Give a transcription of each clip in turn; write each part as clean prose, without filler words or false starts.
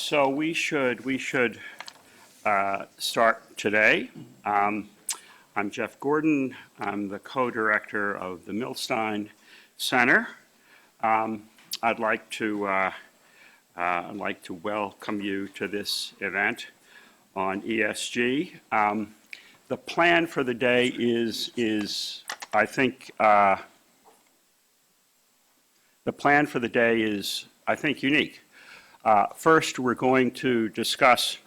So we should start today. I'm Jeff Gordon. I'm the co-director of the Milstein Center. I'd like to welcome you to this event on ESG. The plan for the day is I think unique. First, we're going to discuss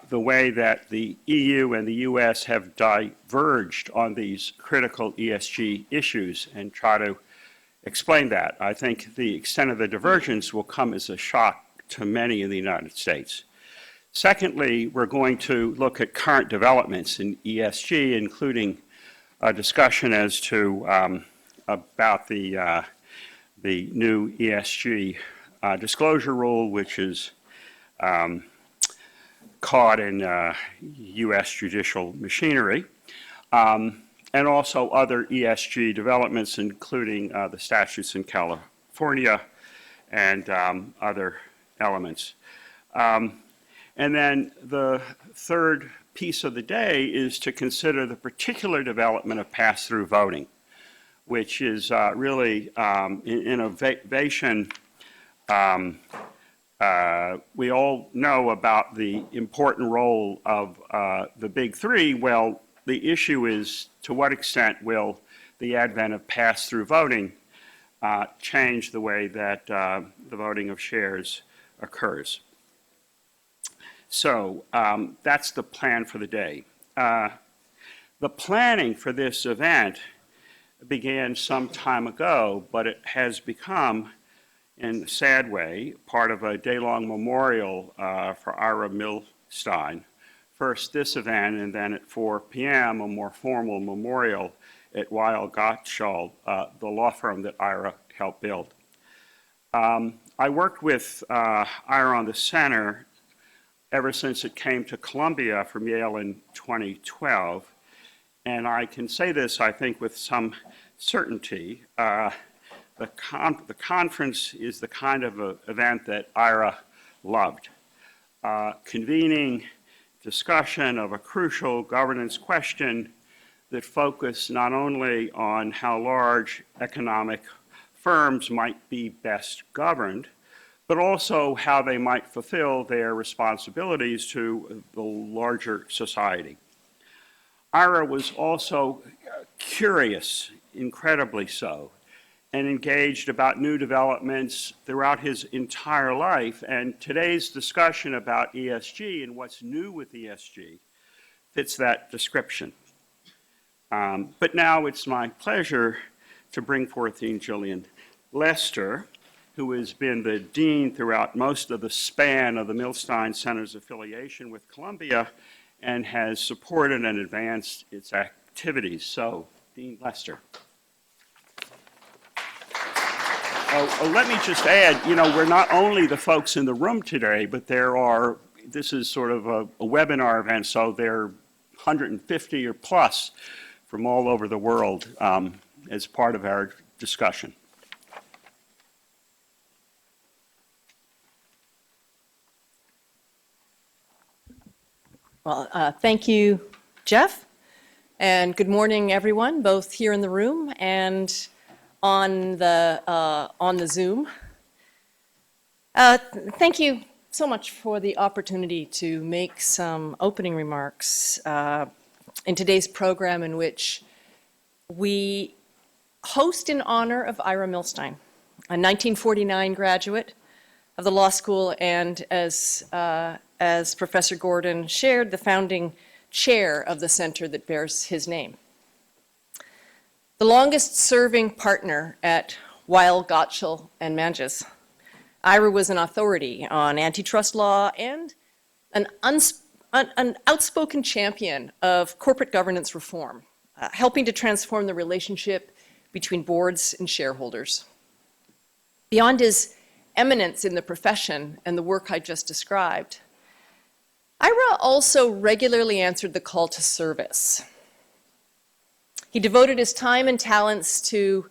the way that the EU and the US have diverged on these critical ESG issues and try to explain that. I think the extent of the divergence will come as a shock to many in the United States. Secondly, we're going to look at current developments in ESG, including a discussion as to about the new ESG disclosure rule, which is caught in U.S. judicial machinery, and also other ESG developments, including the statutes in California and other elements. And then the third piece of the day is to consider the particular development of pass-through voting, which is really innovation. We all know about the important role of the big three. Well, the issue is, to what extent will the advent of pass-through voting change the way that the voting of shares occurs? So that's the plan for the day. The planning for this event began some time ago, but it has become, in a sad way, part of a day-long memorial for Ira Milstein. First this event, and then at 4 p.m., a more formal memorial at Weil Gotshal, the law firm that Ira helped build. I worked with Ira on the center ever since it came to Columbia from Yale in 2012. And I can say this, I think, with some certainty. The conference is the kind of event that Ira loved. Convening discussion of a crucial governance question that focused not only on how large economic firms might be best governed, but also how they might fulfill their responsibilities to the larger society. Ira was also curious, incredibly so, and engaged about new developments throughout his entire life. And today's discussion about ESG and what's new with ESG fits that description. But now it's my pleasure to bring forth Dean Gillian Lester, who has been the dean throughout most of the span of the Milstein Center's affiliation with Columbia and has supported and advanced its activities. So, Dean Lester. Let me just add, we're not only the folks in the room today, but this is sort of a webinar event, so there are 150 or plus from all over the world as part of our discussion. Well, thank you, Jeff, and good morning, everyone, both here in the room and on the Zoom. Thank you so much for the opportunity to make some opening remarks in today's program, in which we host in honor of Ira Milstein, a 1949 graduate of the law school, and as Professor Gordon shared, the founding chair of the center that bears his name. The longest serving partner at Weil Gotshal and Manges, Ira was an authority on antitrust law and an outspoken champion of corporate governance reform, helping to transform the relationship between boards and shareholders. Beyond his eminence in the profession and the work I just described, Ira also regularly answered the call to service. He devoted his time and talents to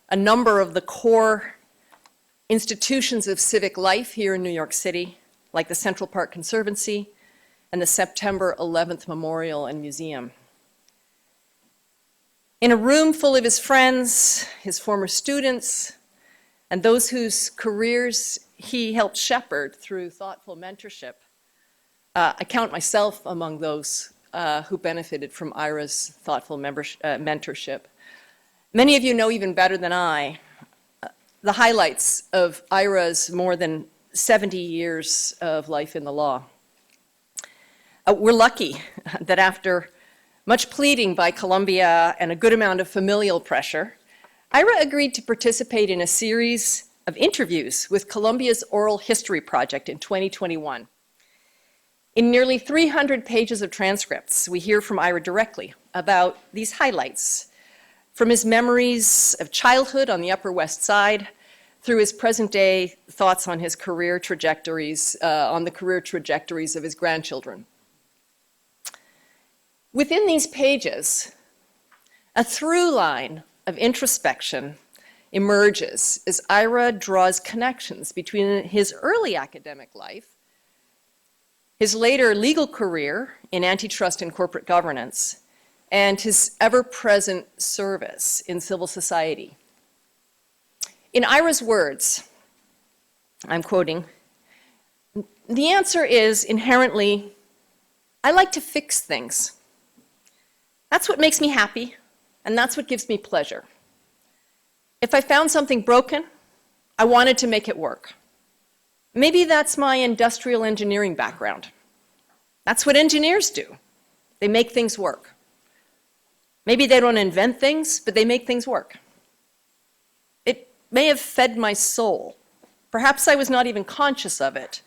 a number of the core institutions of civic life here in New York City, like the Central Park Conservancy and the September 11th Memorial and Museum. In a room full of his friends, his former students, and those whose careers he helped shepherd through thoughtful mentorship, I count myself among those who benefited from Ira's thoughtful mentorship. Many of you know even better than I the highlights of Ira's more than 70 years of life in the law. We're lucky that after much pleading by Columbia and a good amount of familial pressure, Ira agreed to participate in a series of interviews with Columbia's Oral History Project in 2021. In nearly 300 pages of transcripts, we hear from Ira directly about these highlights, from his memories of childhood on the Upper West Side, through his present-day thoughts on his career trajectories, on the career trajectories of his grandchildren. Within these pages, a through line of introspection emerges as Ira draws connections between his early academic life, his later legal career in antitrust and corporate governance, and his ever-present service in civil society. In Ira's words, I'm quoting, "The answer is inherently, I like to fix things. That's what makes me happy, and that's what gives me pleasure. If I found something broken, I wanted to make it work. Maybe that's my industrial engineering background. That's what engineers do. They make things work. Maybe they don't invent things, but they make things work. It may have fed my soul. Perhaps I was not even conscious of it.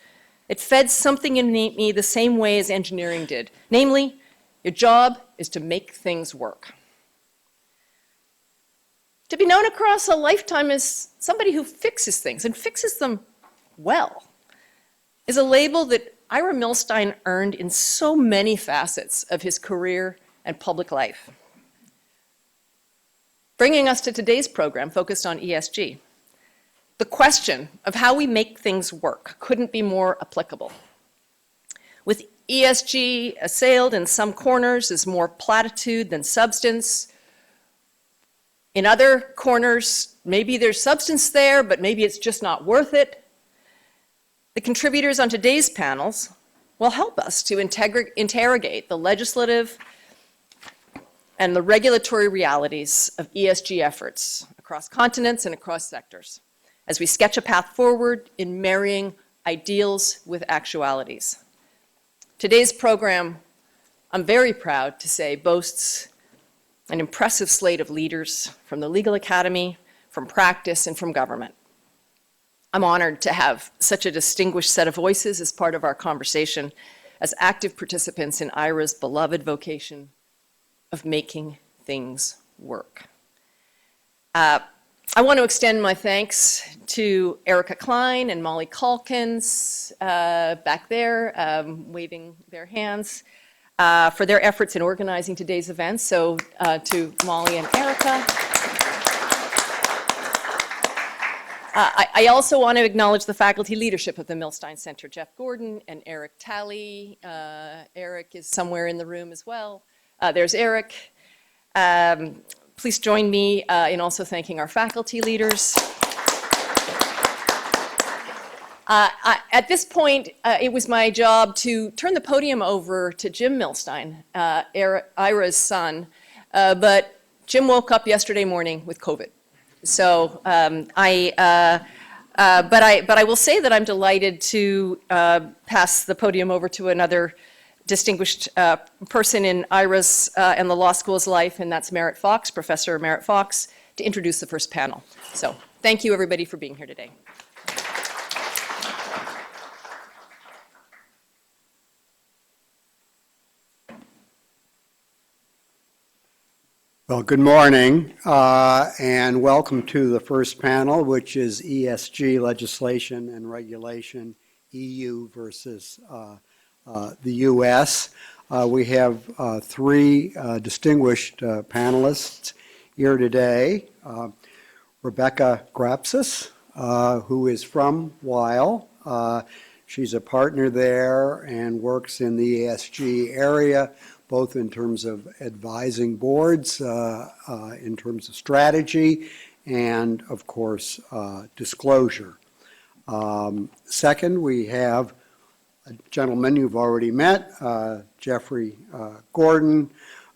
It fed something in me the same way as engineering did. Namely, your job is to make things work." To be known across a lifetime as somebody who fixes things and fixes them well is a label that Ira Milstein earned in so many facets of his career and public life. Bringing us to today's program focused on ESG. The question of how we make things work couldn't be more applicable. With ESG assailed in some corners as more platitude than substance, in other corners, maybe there's substance there, but maybe it's just not worth it. The contributors on today's panels will help us to interrogate the legislative and the regulatory realities of ESG efforts across continents and across sectors, as we sketch a path forward in marrying ideals with actualities. Today's program, I'm very proud to say, boasts an impressive slate of leaders from the legal academy, from practice, and from government. I'm honored to have such a distinguished set of voices as part of our conversation as active participants in Ira's beloved vocation of making things work. I want to extend my thanks to Erica Klein and Molly Calkins back there, waving their hands, for their efforts in organizing today's event. So to Molly and Erica. I also want to acknowledge the faculty leadership of the Milstein Center, Jeff Gordon and Eric Talley. Eric is somewhere in the room as well. There's Eric. Please join me in also thanking our faculty leaders. At this point, it was my job to turn the podium over to Jim Milstein, Ira's son, but Jim woke up yesterday morning with COVID. So but I will say that I'm delighted to pass the podium over to another distinguished person in Ira's and the law school's life, and that's Merritt Fox, Professor Merritt Fox, to introduce the first panel. So thank you, everybody, for being here today. Well, good morning, and welcome to the first panel, which is ESG legislation and regulation, EU versus the U.S. We have three distinguished panelists here today. Rebecca Grapsis, who is from Weil. She's a partner there and works in the ESG area, both in terms of advising boards, in terms of strategy, and of course, disclosure. Second, we have a gentleman you've already met, Jeffrey Gordon,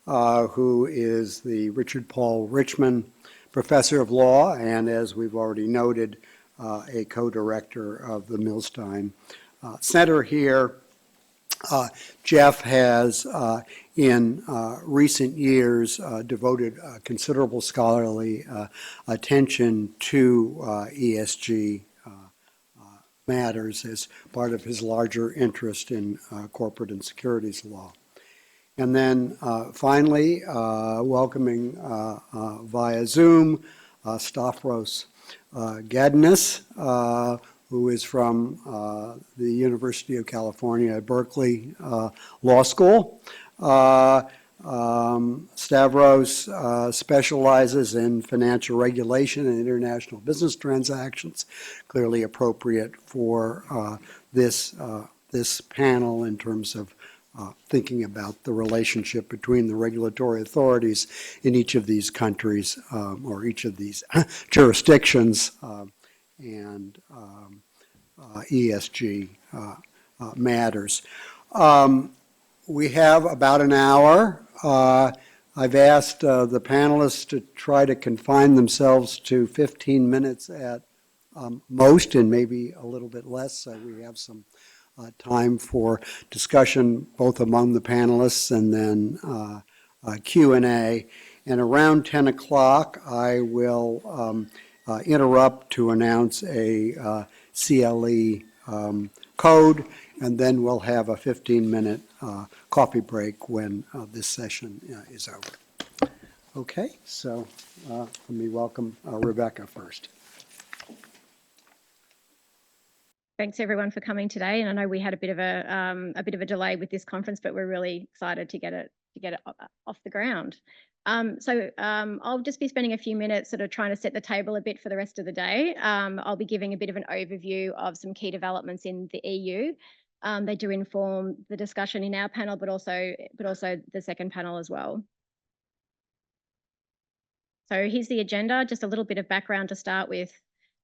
who is the Richard Paul Richman Professor of Law, and as we've already noted, a co-director of the Milstein Center here. Jeff has, in recent years, devoted considerable scholarly attention to ESG matters as part of his larger interest in corporate and securities law. And then finally, welcoming via Zoom, Stavros Gadnis, who is from the University of California at Berkeley Law School. Stavros specializes in financial regulation and international business transactions, clearly appropriate for this panel in terms of thinking about the relationship between the regulatory authorities in each of these countries or each of these jurisdictions and ESG matters. We have about an hour. I've asked the panelists to try to confine themselves to 15 minutes at most, and maybe a little bit less, so we have some time for discussion both among the panelists and then Q&A. And around 10 o'clock, I will interrupt to announce a CLE code, and then we'll have a 15-minute coffee break when this session is over. Okay, so let me welcome Rebecca first. Thanks everyone for coming today, and I know we had a bit of a delay with this conference, but we're really excited to get it off the ground. I'll just be spending a few minutes sort of trying to set the table a bit for the rest of the day. I'll be giving a bit of an overview of some key developments in the EU. They do inform the discussion in our panel, but also the second panel as well. So here's the agenda, just a little bit of background to start with.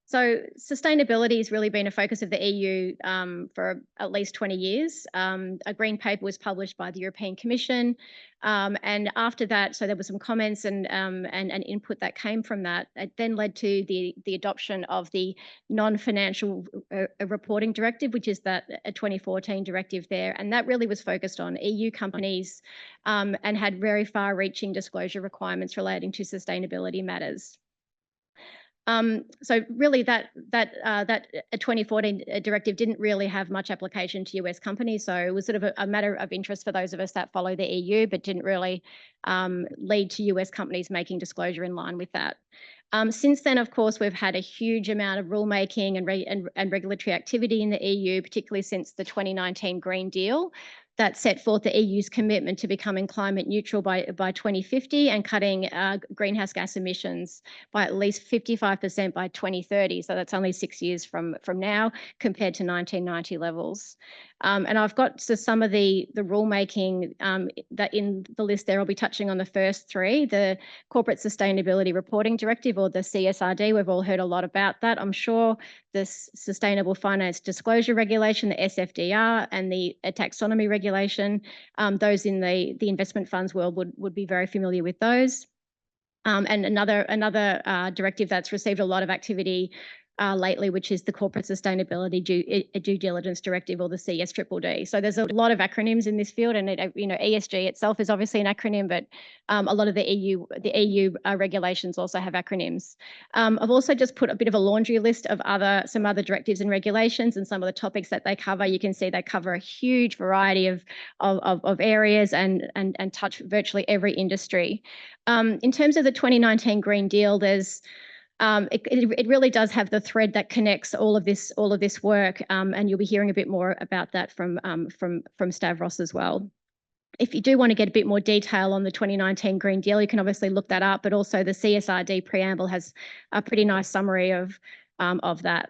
So sustainability has really been a focus of the EU for at least 20 years. A green paper was published by the European Commission. And after that, so there were some comments and input that came from that. It then led to the adoption of the non-financial reporting directive, which is that a 2014 directive there. And that really was focused on EU companies and had very far-reaching disclosure requirements relating to sustainability matters. So really that 2014 directive didn't really have much application to US companies. So it was sort of a matter of interest for those of us that follow the EU, but didn't really lead to US companies making disclosure in line with that. Since then, of course, we've had a huge amount of rulemaking and regulatory activity in the EU, particularly since the 2019 Green Deal, that set forth the EU's commitment to becoming climate neutral by 2050 and cutting greenhouse gas emissions by at least 55% by 2030. So that's only 6 years from now compared to 1990 levels. And I've got some of the rulemaking that in the list there. I'll be touching on the first three: the Corporate Sustainability Reporting Directive, or the CSRD. We've all heard a lot about that, I'm sure. The Sustainable Finance Disclosure Regulation, the SFDR, and the Taxonomy Regulation. Those in the investment funds world would be very familiar with those. And another directive that's received a lot of activity lately, which is the Corporate Sustainability Due Diligence Directive, or the CSDDD. So there's a lot of acronyms in this field, and ESG itself is obviously an acronym, but a lot of the EU regulations also have acronyms. I've also just put a bit of a laundry list of some other directives and regulations and some of the topics that they cover. You can see they cover a huge variety of areas and touch virtually every industry. In terms of the 2019 Green Deal, there's it really does have the thread that connects all of this work, and you'll be hearing a bit more about that from Stavros as well. If you do want to get a bit more detail on the 2019 Green Deal, you can obviously look that up, but also the CSRD preamble has a pretty nice summary of that.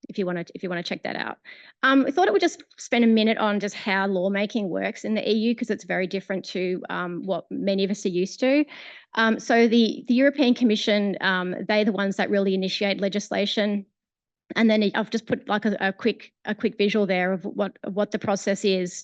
if you want to check that out. I thought I would just spend a minute on just how lawmaking works in the EU, because it's very different to what many of us are used to. So the European Commission, they're the ones that really initiate legislation. And then I've just put like a quick visual there of what the process is.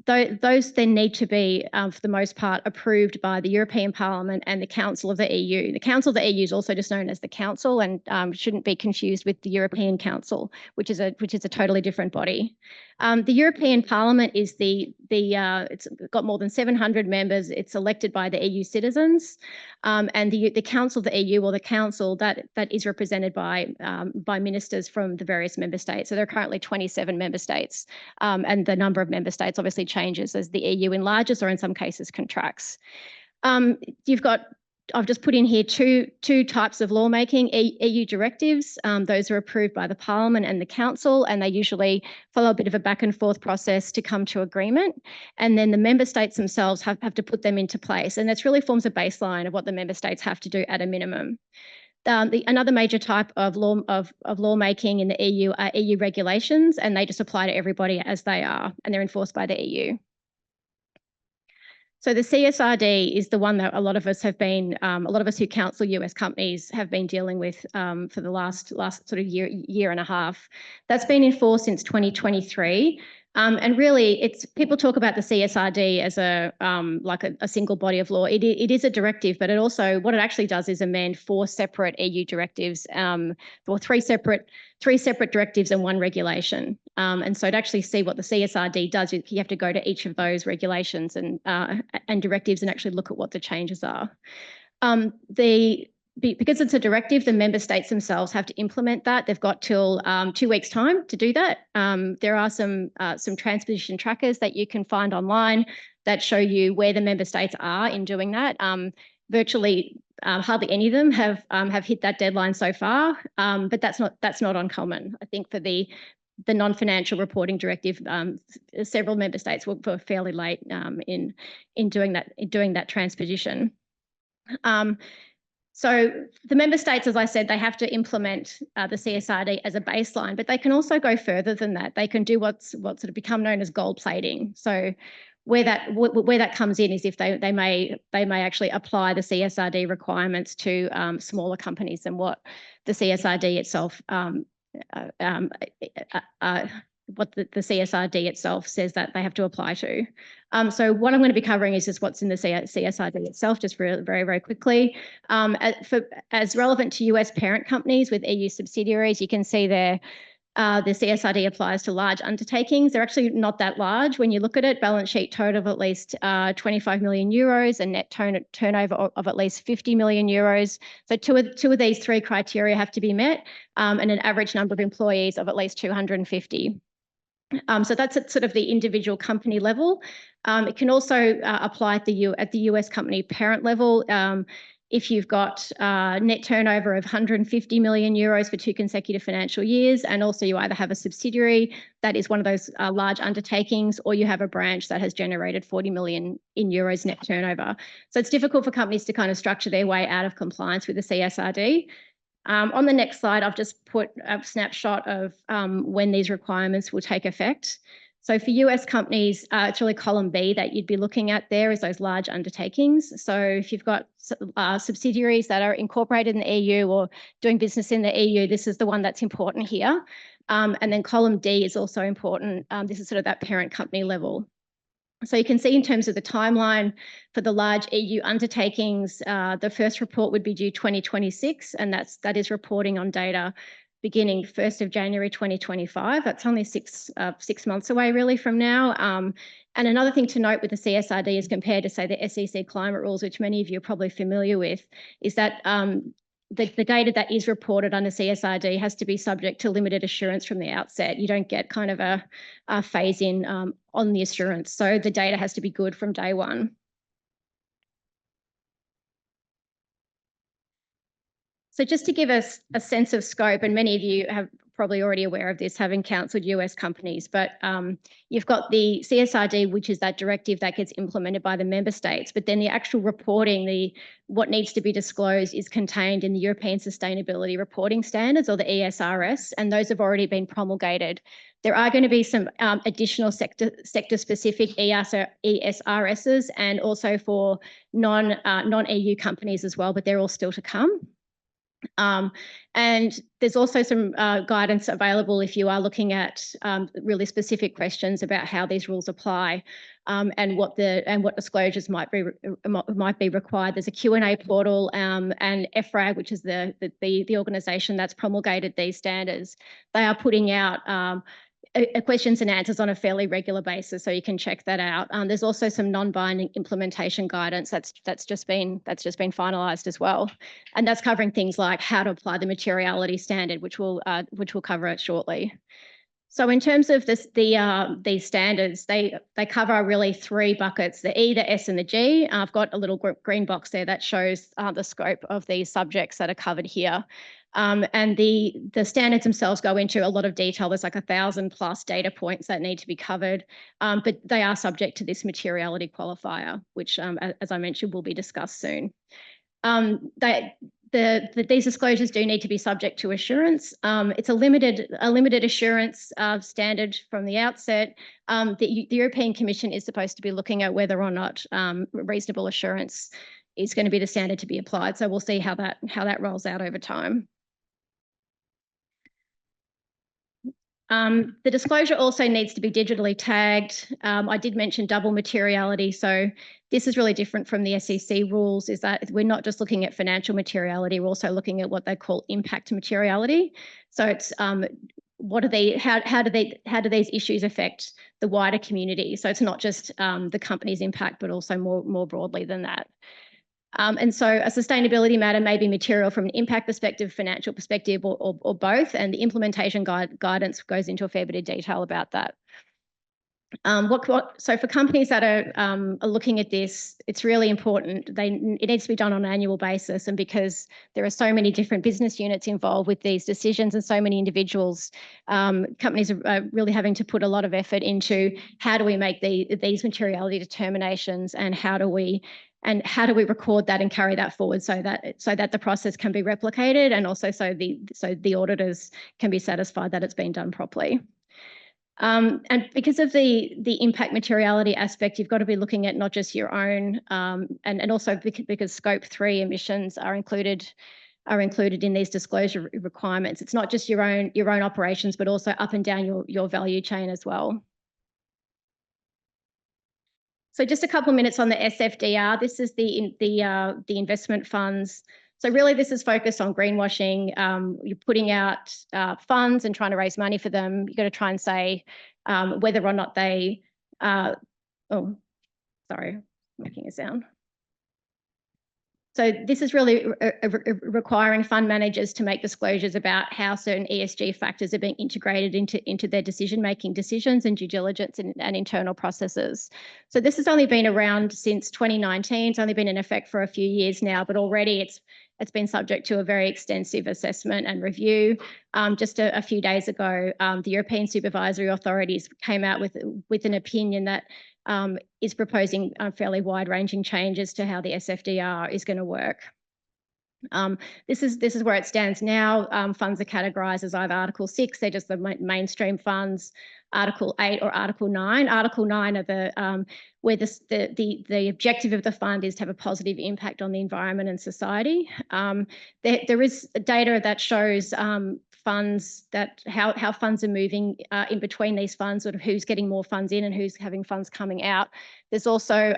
Those then need to be, for the most part, approved by the European Parliament and the Council of the EU. The Council of the EU is also just known as the Council, and shouldn't be confused with the European Council, which is a totally different body. The European Parliament is it's got more than 700 members. It's elected by the EU citizens, and the Council of the EU, or the Council, that is represented by ministers from the various member states. So there are currently 27 member states, and the number of member states obviously changes as the EU enlarges, or in some cases contracts. I've just put in here two types of lawmaking: EU directives. Those are approved by the Parliament and the Council, and they usually follow a bit of a back and forth process to come to agreement. And then the member states themselves have to put them into place, and this really forms a baseline of what the member states have to do at a minimum. Another major type of lawmaking in the EU are EU regulations, and they just apply to everybody as they are, and they're enforced by the EU. So the CSRD is the one that a lot of us who counsel US companies have been dealing with for the last sort of year and a half. That's been enforced since 2023. And really, people talk about the CSRD as like a single body of law. It is a directive, but what it actually does is amend 4 separate EU directives, or three separate directives and 1 regulation. And so to actually see what the CSRD does, you have to go to each of those regulations and directives and actually look at what the changes are. Because it's a directive, the member states themselves have to implement that. They've got till 2 weeks' time to do that. There are some transposition trackers that you can find online that show you where the member states are in doing that. Virtually, hardly any of them have hit that deadline so far, but that's not uncommon. I think for the non-financial reporting directive, several member states were fairly late in doing that transposition. So the member states, as I said, they have to implement the CSRD as a baseline, but they can also go further than that. They can do what's sort of become known as gold plating. So where that comes in is if they may actually apply the CSRD requirements to smaller companies than what the CSRD itself what the CSRD itself says that they have to apply to. So what I'm going to be covering is just what's in the CSRD itself, just very, very quickly. As relevant to US parent companies with EU subsidiaries, you can see there the CSRD applies to large undertakings. They're actually not that large when you look at it. Balance sheet total of at least 25 million euros and net turnover of at least 50 million euros. So two of these 3 criteria have to be met, and an average number of employees of at least 250. So that's at sort of the individual company level. It can also apply at the US company parent level. If you've got net turnover of 150 million euros for 2 consecutive financial years, and also you either have a subsidiary that is one of those large undertakings, or you have a branch that has generated 40 million euros net turnover. So it's difficult for companies to kind of structure their way out of compliance with the CSRD. On the next slide, I've just put a snapshot of when these requirements will take effect. So for US companies, it's really column B that you'd be looking at there is those large undertakings. So if you've got subsidiaries that are incorporated in the EU or doing business in the EU, this is the one that's important here. And then column D is also important. This is sort of that parent company level. So you can see in terms of the timeline for the large EU undertakings, the first report would be due 2026, and that is reporting on data beginning 1st of January 2025. That's only six months away really from now. And another thing to note with the CSRD as compared to, say, the SEC climate rules, which many of you are probably familiar with, is that the data that is reported under CSRD has to be subject to limited assurance from the outset. You don't get kind of a phase in on the assurance. So the data has to be good from day one. So just to give us a sense of scope, and many of you have probably already aware of this, having counseled US companies, but you've got the CSRD, which is that directive that gets implemented by the member states, but then the actual reporting, what needs to be disclosed is contained in the European Sustainability Reporting Standards, or the ESRS, and those have already been promulgated. There are going to be some additional sector-specific ESRSs, and also for non-EU companies as well, but they're all still to come. And there's also some guidance available if you are looking at really specific questions about how these rules apply, and what disclosures might be required. There's a Q&A portal, and EFRAG, which is the organisation that's promulgated these standards. They are putting out questions and answers on a fairly regular basis, so you can check that out. There's also some non-binding implementation guidance that's just been finalised as well, and that's covering things like how to apply the materiality standard, which we'll cover it shortly. So in terms of these standards, they cover really 3 buckets: the E, the S, and the G. I've got a little green box there that shows the scope of these subjects that are covered here. And the standards themselves go into a lot of detail. There's like 1,000+ data points that need to be covered, but they are subject to this materiality qualifier, which, as I mentioned, will be discussed soon. These disclosures do need to be subject to assurance. It's a limited assurance standard from the outset. The European Commission is supposed to be looking at whether or not reasonable assurance is going to be the standard to be applied. So we'll see how that rolls out over time. The disclosure also needs to be digitally tagged. I did mention double materiality. So this is really different from the SEC rules, is that we're not just looking at financial materiality, we're also looking at what they call impact materiality. So it's how do these issues affect the wider community? So it's not just the company's impact, but also more broadly than that. And so a sustainability matter may be material from an impact perspective, financial perspective, or both, and the implementation guidance goes into a fair bit of detail about that. So for companies that are looking at this, it's really important. It needs to be done on an annual basis, and because there are so many different business units involved with these decisions and so many individuals, companies are really having to put a lot of effort into how do we make these materiality determinations, and how do we record that and carry that forward so that the process can be replicated, and also so the auditors can be satisfied that it's been done properly. And because of the impact materiality aspect, you've got to be looking at not just your own, and also because Scope 3 emissions are included in these disclosure requirements. It's not just your own operations, but also up and down your value chain as well. So just a couple of minutes on the SFDR. This is the investment funds. So really this is focused on greenwashing. You're putting out funds and trying to raise money for them. You've got to try and say whether or not they, oh, sorry, making a sound. So this is really requiring fund managers to make disclosures about how certain ESG factors are being integrated into their decision-making decisions and due diligence and internal processes. So this has only been around since 2019. It's only been in effect for a few years now, but already it's been subject to a very extensive assessment and review. Just a few days ago, the European supervisory authorities came out with an opinion that is proposing fairly wide-ranging changes to how the SFDR is going to work. This is where it stands now. Funds are categorised as either Article 6, they're just the mainstream funds, Article 8 or Article 9. Article 9 are where the objective of the fund is to have a positive impact on the environment and society. There is data that shows funds how funds are moving in between these funds, sort of who's getting more funds in and who's having funds coming out. There's also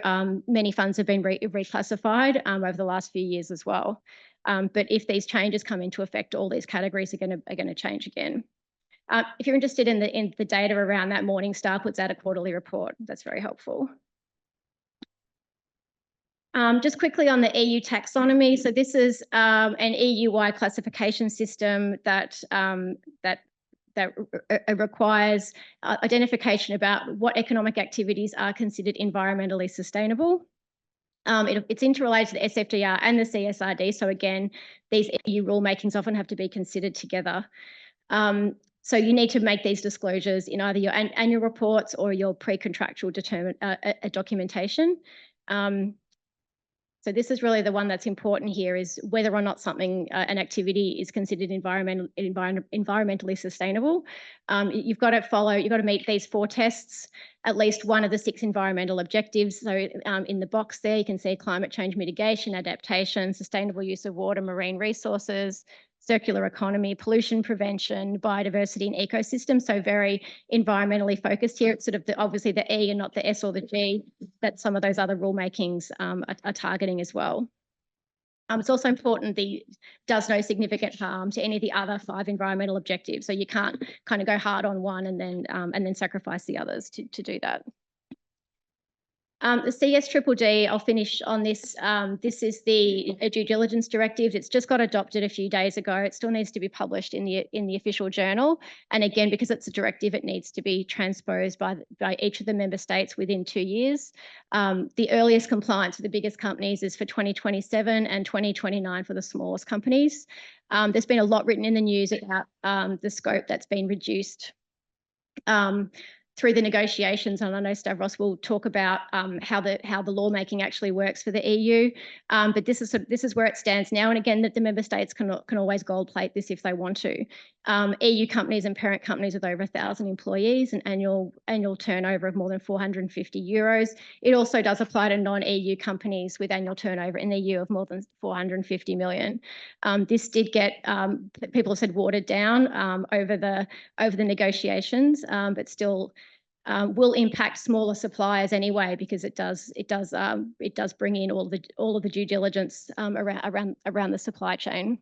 many funds have been reclassified over the last few years as well. But if these changes come into effect, all these categories are going to change again. If you're interested in the data around that, Morningstar puts out a quarterly report. That's very helpful. Just quickly on the EU taxonomy. So this is an EU-wide classification system that requires identification about what economic activities are considered environmentally sustainable. It's interrelated to the SFDR and the CSRD. So again, these EU rulemakings often have to be considered together. So you need to make these disclosures in either your annual reports or your pre-contractual documentation. So this is really the one that's important here, is whether or not something, an activity is considered environmentally sustainable. You've got to meet these 4 tests, at least one of the 6 environmental objectives. So in the box there, you can see climate change mitigation, adaptation, sustainable use of water, marine resources, circular economy, pollution prevention, biodiversity and ecosystem. So very environmentally focused here. It's sort of obviously the E and not the S or the G that some of those other rulemakings are targeting as well. It's also important that does no significant harm to any of the other 5 environmental objectives. So you can't kind of go hard on one and then sacrifice the others to do that. The CSDDD, I'll finish on this. This is the due diligence directive. It's just got adopted a few days ago. It still needs to be published in the official journal. And again, because it's a directive, it needs to be transposed by each of the member states within 2 years. The earliest compliance for the biggest companies is for 2027 and 2029 for the smallest companies. There's been a lot written in the news about the scope that's been reduced through the negotiations, and I know Stavros will talk about how the lawmaking actually works for the EU. But this is where it stands now. And again, that the member states can always gold plate this if they want to. EU companies and parent companies with over 1,000 employees and annual turnover of more than 450 euros. It also does apply to non-EU companies with annual turnover in the EU of more than 450 million. This did get people have said watered down over the negotiations, but still will impact smaller suppliers anyway, because it does bring in all of the due diligence around the supply chain.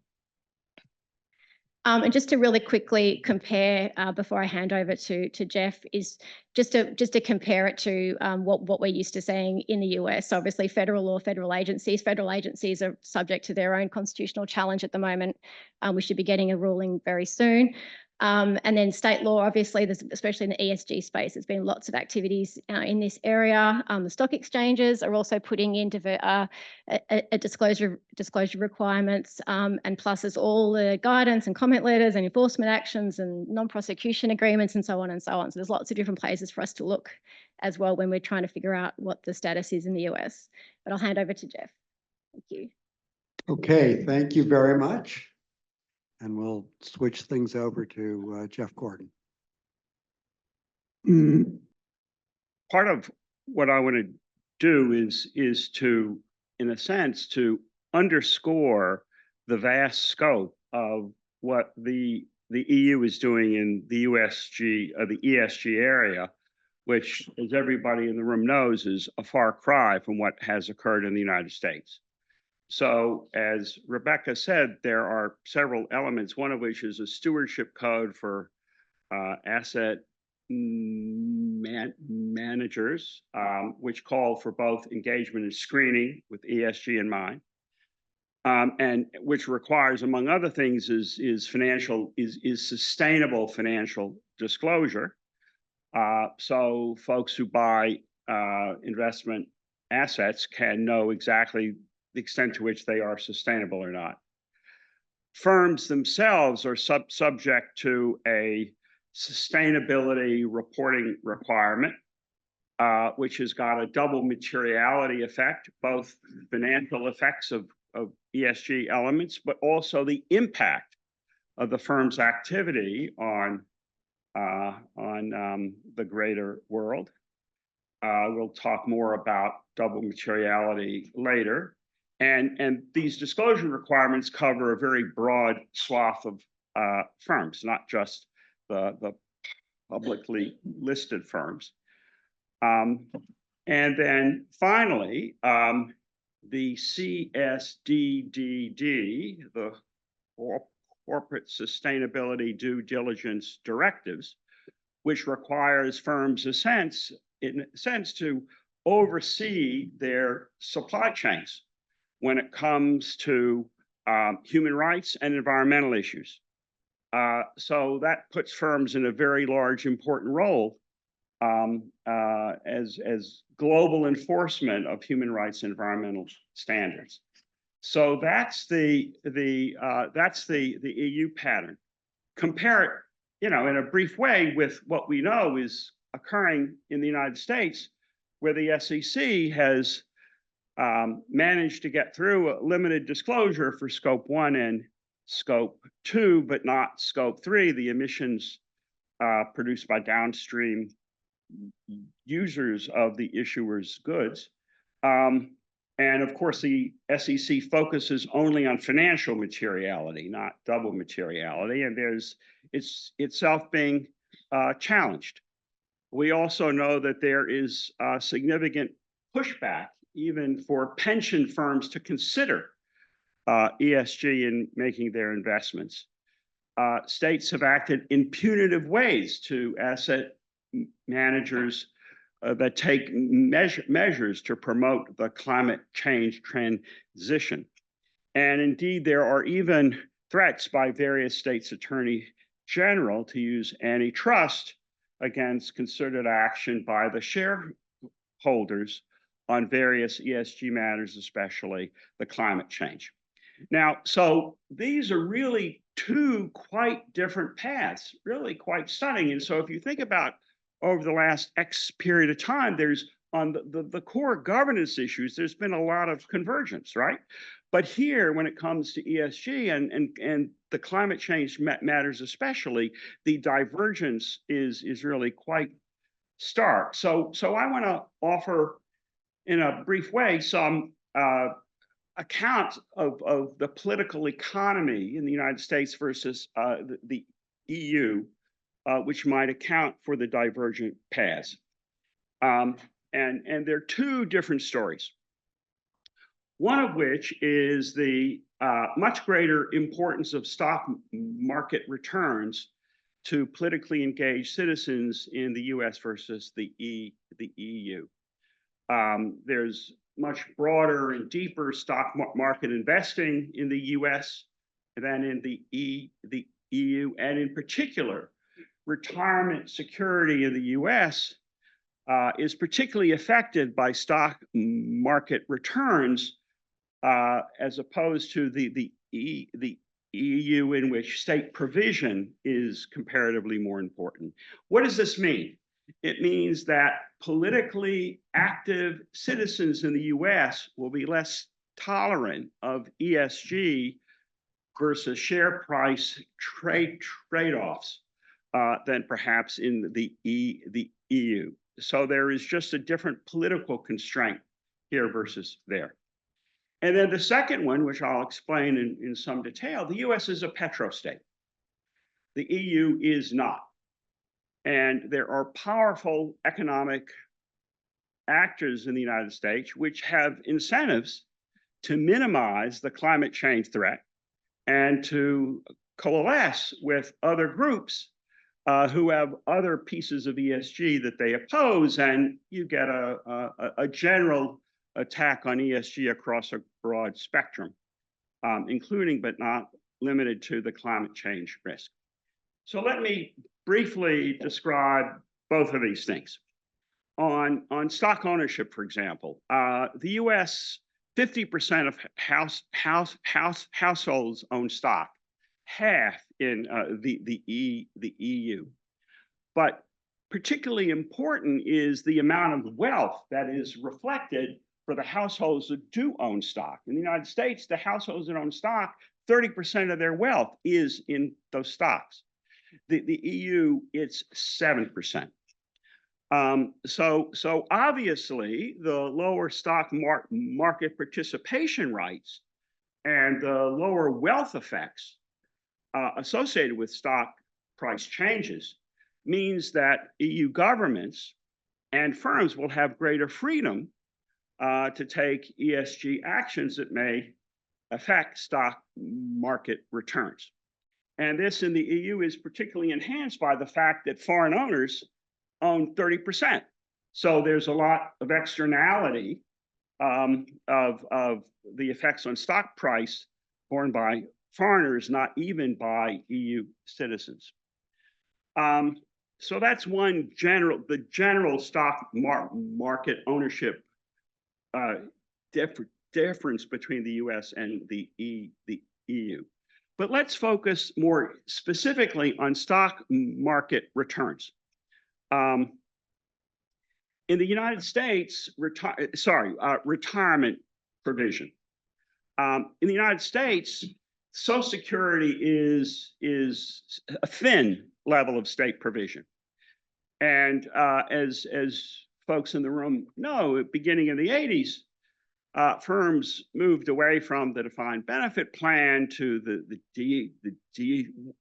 And just to really quickly compare before I hand over to Jeff, is just to compare it to what we're used to seeing in the US. Obviously, federal law, federal agencies are subject to their own constitutional challenge at the moment. We should be getting a ruling very soon. And then state law, obviously, especially in the ESG space, there's been lots of activities in this area. The stock exchanges are also putting into disclosure requirements, and plus there's all the guidance and comment letters and enforcement actions and non-prosecution agreements and so on and so on. So there's lots of different places for us to look as well when we're trying to figure out what the status is in the US. But I'll hand over to Jeff. Thank you. Okay, thank you very much. And we'll switch things over to Jeff Gordon. Part of what I want to do is to, in a sense, to underscore the vast scope of what the EU is doing in the ESG area, which, as everybody in the room knows, is a far cry from what has occurred in the United States. So, as Rebecca said, there are several elements, one of which is a stewardship code for asset managers, which call for both engagement and screening with ESG in mind, and which requires, among other things, is sustainable financial disclosure. So folks who buy investment assets can know exactly the extent to which they are sustainable or not. Firms themselves are subject to a sustainability reporting requirement, which has got a double materiality effect, both financial effects of ESG elements, but also the impact of the firm's activity on the greater world. We'll talk more about double materiality later. And these disclosure requirements cover a very broad swath of firms, not just the publicly listed firms. And then finally, the CSDDD, the Corporate Sustainability Due Diligence Directives, which requires firms, in a sense, to oversee their supply chains when it comes to human rights and environmental issues. So that puts firms in a very large, important role as global enforcement of human rights and environmental standards. So that's the EU pattern. Compare it in a brief way with what we know is occurring in the United States, where the SEC has managed to get through a limited disclosure for Scope 1 and Scope 2, but not Scope 3, the emissions produced by downstream users of the issuer's goods. And of course, the SEC focuses only on financial materiality, not double materiality, and it's itself being challenged. We also know that there is significant pushback even for pension firms to consider ESG in making their investments. States have acted in punitive ways to asset managers that take measures to promote the climate change transition. And indeed, there are even threats by various states' attorney general to use antitrust against concerted action by the shareholders on various ESG matters, especially the climate change. Now, so these are really two quite different paths, really quite stunning. And so if you think about over the last X period of time, there's on the core governance issues, there's been a lot of convergence, right? But here, when it comes to ESG and the climate change matters especially, the divergence is really quite stark. So I want to offer, in a brief way, some account of the political economy in the United States versus the EU, which might account for the divergent paths. And there are two different stories. One of which is the much greater importance of stock market returns to politically engaged citizens in the US versus the EU. There's much broader and deeper stock market investing in the US than in the EU, and in particular, retirement security in the US is particularly affected by stock market returns as opposed to the EU, in which state provision is comparatively more important. What does this mean? It means that politically active citizens in the US will be less tolerant of ESG versus share price trade-offs than perhaps in the EU. So there is just a different political constraint here versus there. And then the second one, which I'll explain in some detail, the US is a petrostate. The EU is not. And there are powerful economic actors in the United States which have incentives to minimize the climate change threat and to coalesce with other groups who have other pieces of ESG that they oppose, and you get a general attack on ESG across a broad spectrum, including but not limited to the climate change risk. So let me briefly describe both of these things. On stock ownership, for example, the US, 50% of households own stock, half in the EU. But particularly important is the amount of wealth that is reflected for the households that do own stock. In the United States, the households that own stock, 30% of their wealth is in those stocks. The EU, it's 7%. So obviously, the lower stock market participation rights and the lower wealth effects associated with stock price changes means that EU governments and firms will have greater freedom to take ESG actions that may affect stock market returns. And this in the EU is particularly enhanced by the fact that foreign owners own 30%. So there's a lot of externality of the effects on stock price borne by foreigners, not even by EU citizens. So that's one the general stock market ownership difference between the US and the EU. But let's focus more specifically on stock market returns. In the United States, retirement provision. In the United States, Social Security is a thin level of state provision. And as folks in the room know, beginning in the 80s, firms moved away from the defined benefit plan to the D,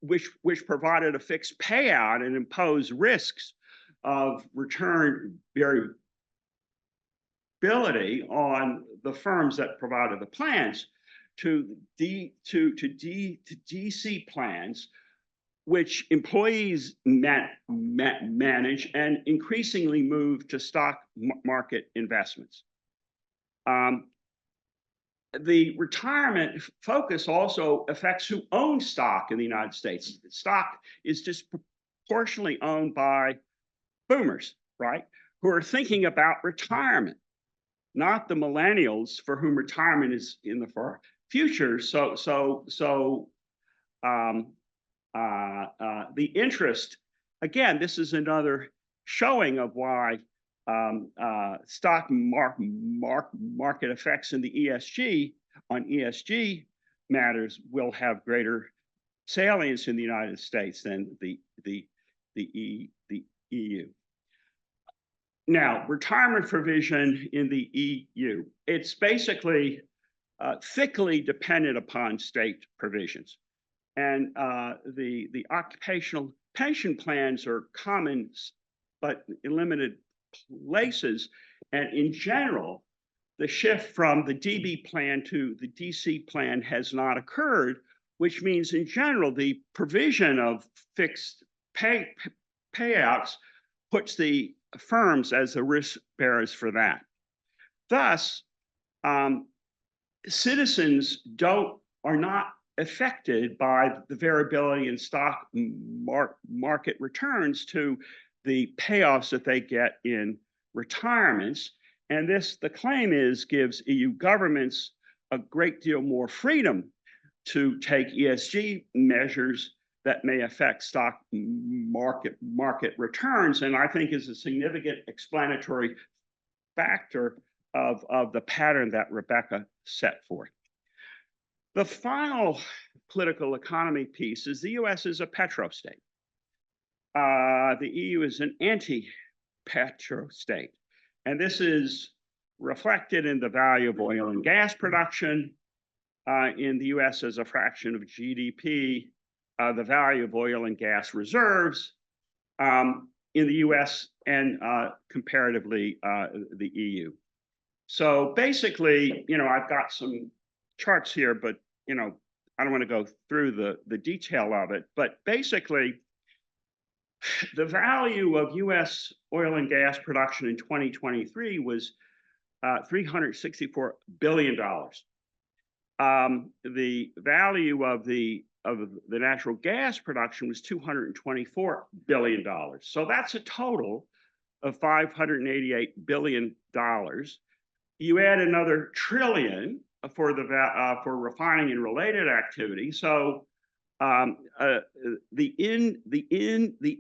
which provided a fixed payout and imposed risks of return variability on the firms that provided the plans, to DC plans, which employees manage and increasingly move to stock market investments. The retirement focus also affects who owns stock in the United States. Stock is disproportionately owned by boomers, right? Who are thinking about retirement, not the millennials for whom retirement is in the far future. The interest, again, this is another showing of why stock market effects in the ESG matters will have greater salience in the United States than the EU. Now, retirement provision in the EU, it's basically thickly dependent upon state provisions. And the occupational pension plans are common, but in limited places. And in general, the shift from the DB plan to the DC plan has not occurred, which means in general, the provision of fixed payouts puts the firms as the risk bearers for that. Thus, citizens are not affected by the variability in stock market returns to the payoffs that they get in retirements. And this, the claim is, gives EU governments a great deal more freedom to take ESG measures that may affect stock market returns, and I think is a significant explanatory factor of the pattern that Rebecca set forth. The final political economy piece is the US is a petrostate. The EU is an anti-petrostate. And this is reflected in the value of oil and gas production in the US as a fraction of GDP, the value of oil and gas reserves in the US and comparatively the EU. So basically, I've got some charts here, but I don't want to go through the detail of it, but basically the value of US oil and gas production in 2023 was $364 billion. The value of the natural gas production was $224 billion. So that's a total of $588 billion. You add another trillion for refining and related activity. So the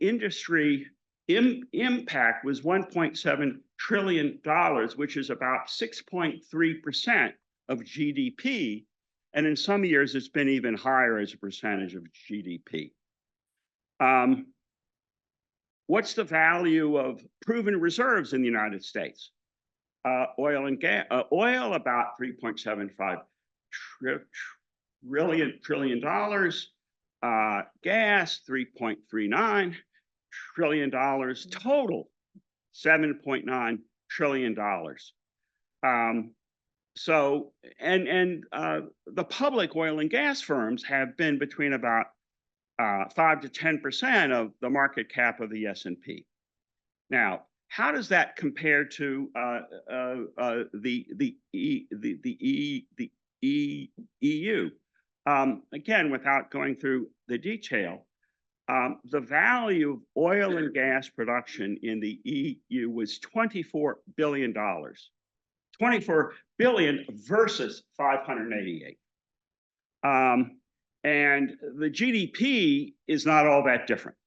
industry impact was $1.7 trillion, which is about 6.3% of GDP. And in some years, it's been even higher as a percentage of GDP. What's the value of proven reserves in the United States? Oil and gas, oil about $3.75 trillion, gas $3.39 trillion, total $7.9 trillion. So, the public oil and gas firms have been between about 5 to 10% of the market cap of the S&P. Now, how does that compare to the EU? Again, without going through the detail, the value of oil and gas production in the EU was $24 billion. 24 billion versus 588. And the GDP is not all that different.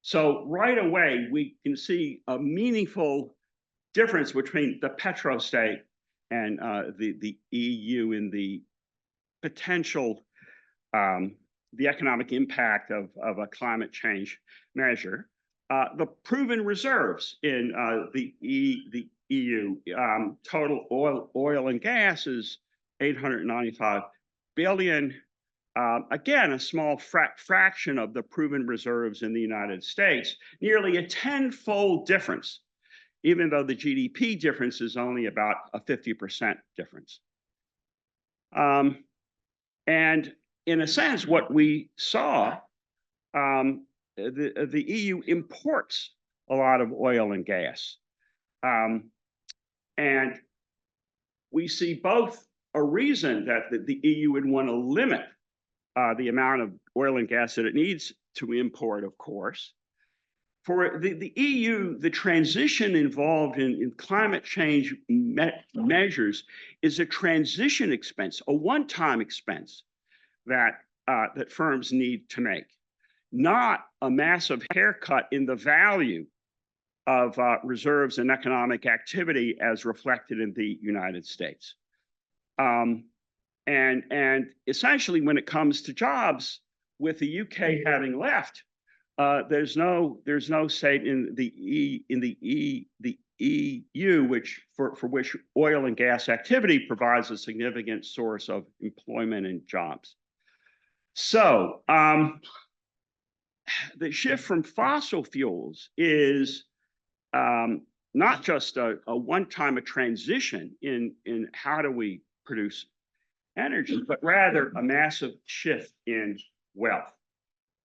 So right away, we can see a meaningful difference between the petrostate and the EU in the potential, the economic impact of a climate change measure. The proven reserves in the EU, total oil and gas is 895 billion. Again, a small fraction of the proven reserves in the United States, nearly a 10-fold difference, even though the GDP difference is only about a 50% difference. And in a sense, what we saw, the EU imports a lot of oil and gas. And we see both a reason that the EU would want to limit the amount of oil and gas that it needs to import, of course. For the EU, the transition involved in climate change measures is a transition expense, a one-time expense that firms need to make, not a massive haircut in the value of reserves and economic activity as reflected in the United States. And essentially, when it comes to jobs, with the UK having left, there's no say in the EU, which for which oil and gas activity provides a significant source of employment and jobs. So the shift from fossil fuels is not just a one-time transition in how do we produce energy, but rather a massive shift in wealth.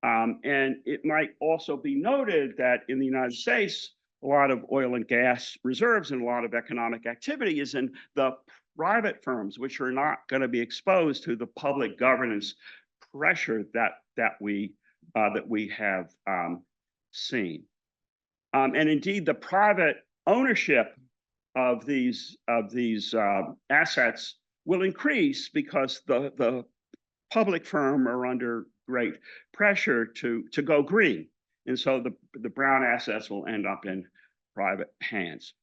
And it might also be noted that in the United States, a lot of oil and gas reserves and a lot of economic activity is in the private firms, which are not going to be exposed to the public governance pressure that we have seen. And indeed, the private ownership of these assets will increase because the public firm are under great pressure to go green. And so the brown assets will end up in private hands.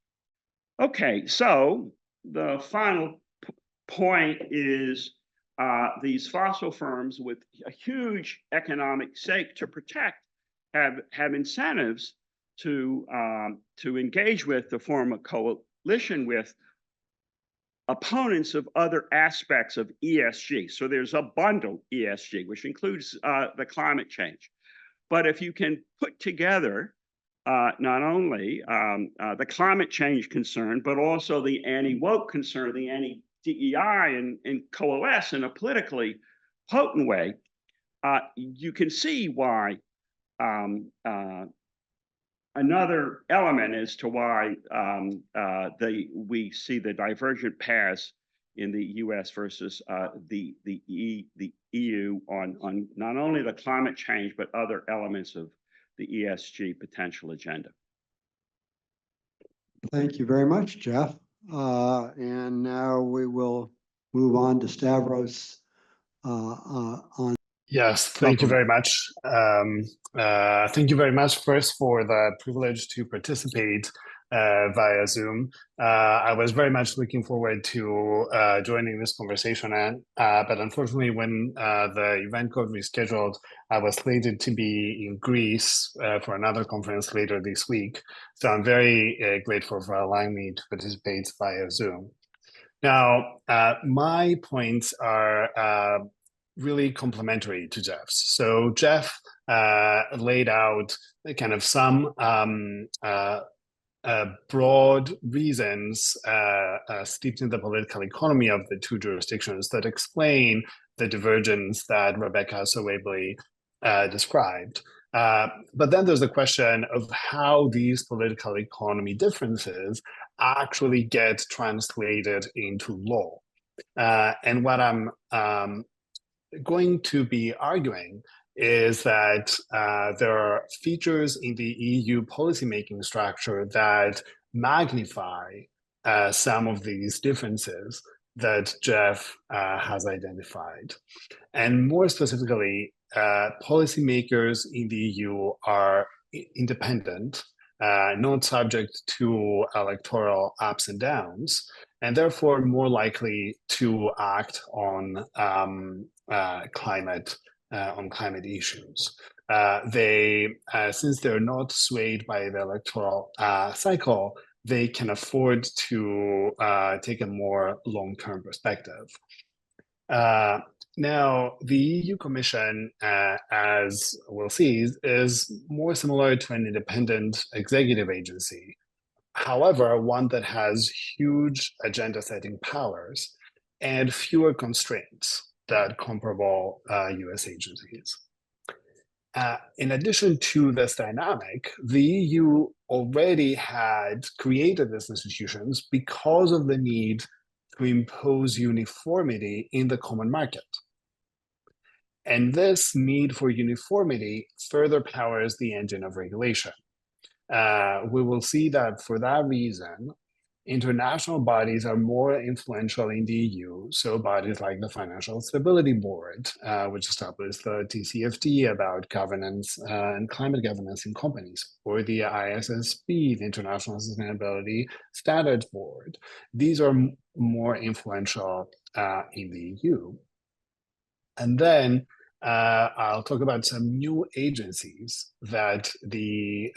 Okay, so the final point is these fossil firms with a huge economic stake to protect have incentives to engage with, to form a coalition with opponents of other aspects of ESG. So there's a bundle ESG, which includes the climate change. But if you can put together not only the climate change concern, but also the anti-woke concern, the anti-DEI, and coalesce in a politically potent way, you can see why another element as to why we see the divergent paths in the U.S. versus the EU on not only the climate change, but other elements of the ESG potential agenda. Thank you very much, Jeff. And now we will move on to Stavros on. Yes, thank you very much. Thank you very much first for the privilege to participate via Zoom. I was very much looking forward to joining this conversation, but unfortunately when the event got rescheduled, I was slated to be in Greece for another conference later this week. So I'm very grateful for allowing me to participate via Zoom. Now, my points are really complementary to Jeff's. So Jeff laid out kind of some broad reasons steeped in the political economy of the two jurisdictions that explain the divergence that Rebecca so ably described. But then there's the question of how these political economy differences actually get translated into law. And what I'm going to be arguing is that there are features in the EU policymaking structure that magnify some of these differences, that Jeff has identified. And more specifically, policymakers in the EU are independent, not subject to electoral ups and downs, and therefore more likely to act on climate issues. Since they're not swayed by the electoral cycle, they can afford to take a more long-term perspective. Now, the EU Commission, as we'll see, is more similar to an independent executive agency. However, one that has huge agenda-setting powers and fewer constraints than comparable US agencies. In addition to this dynamic, the EU already had created these institutions because of the need to impose uniformity in the common market. And this need for uniformity further powers the engine of regulation. We will see that for that reason, international bodies are more influential in the EU. So bodies like the Financial Stability Board, which established the TCFD about governance and climate governance in companies, or the ISSB, the International Sustainability Standards Board. These are more influential in the EU. And then I'll talk about some new agencies that the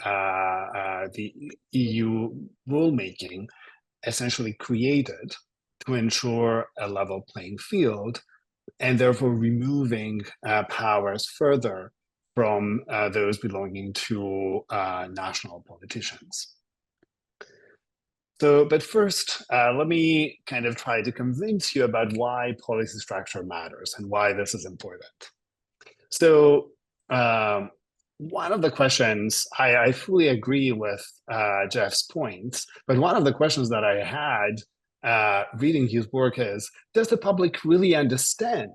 EU rulemaking essentially created to ensure a level playing field, and therefore removing powers further from those belonging to national politicians. So, but first, let me kind of try to convince you about why policy structure matters and why this is important. So, one of the questions, I fully agree with Jeff's points, but one of the questions that I had reading his work is, does the public really understand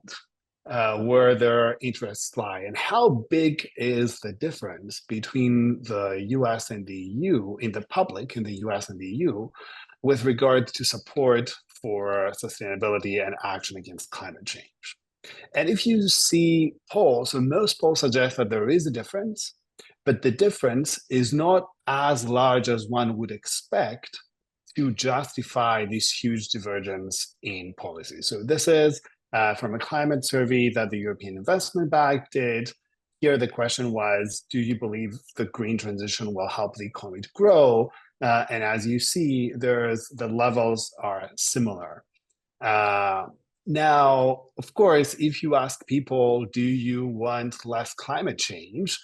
where their interests lie, and how big is the difference between the US and the EU, in the public, in the US and the EU, with regard to support for sustainability and action against climate change? And if you see polls, so most polls suggest that there is a difference, but the difference is not as large as one would expect to justify this huge divergence in policy. So this is from a climate survey that the European Investment Bank did. Here the question was, do you believe the green transition will help the economy to grow? And as you see, the levels are similar. Now, of course, if you ask people, do you want less climate change?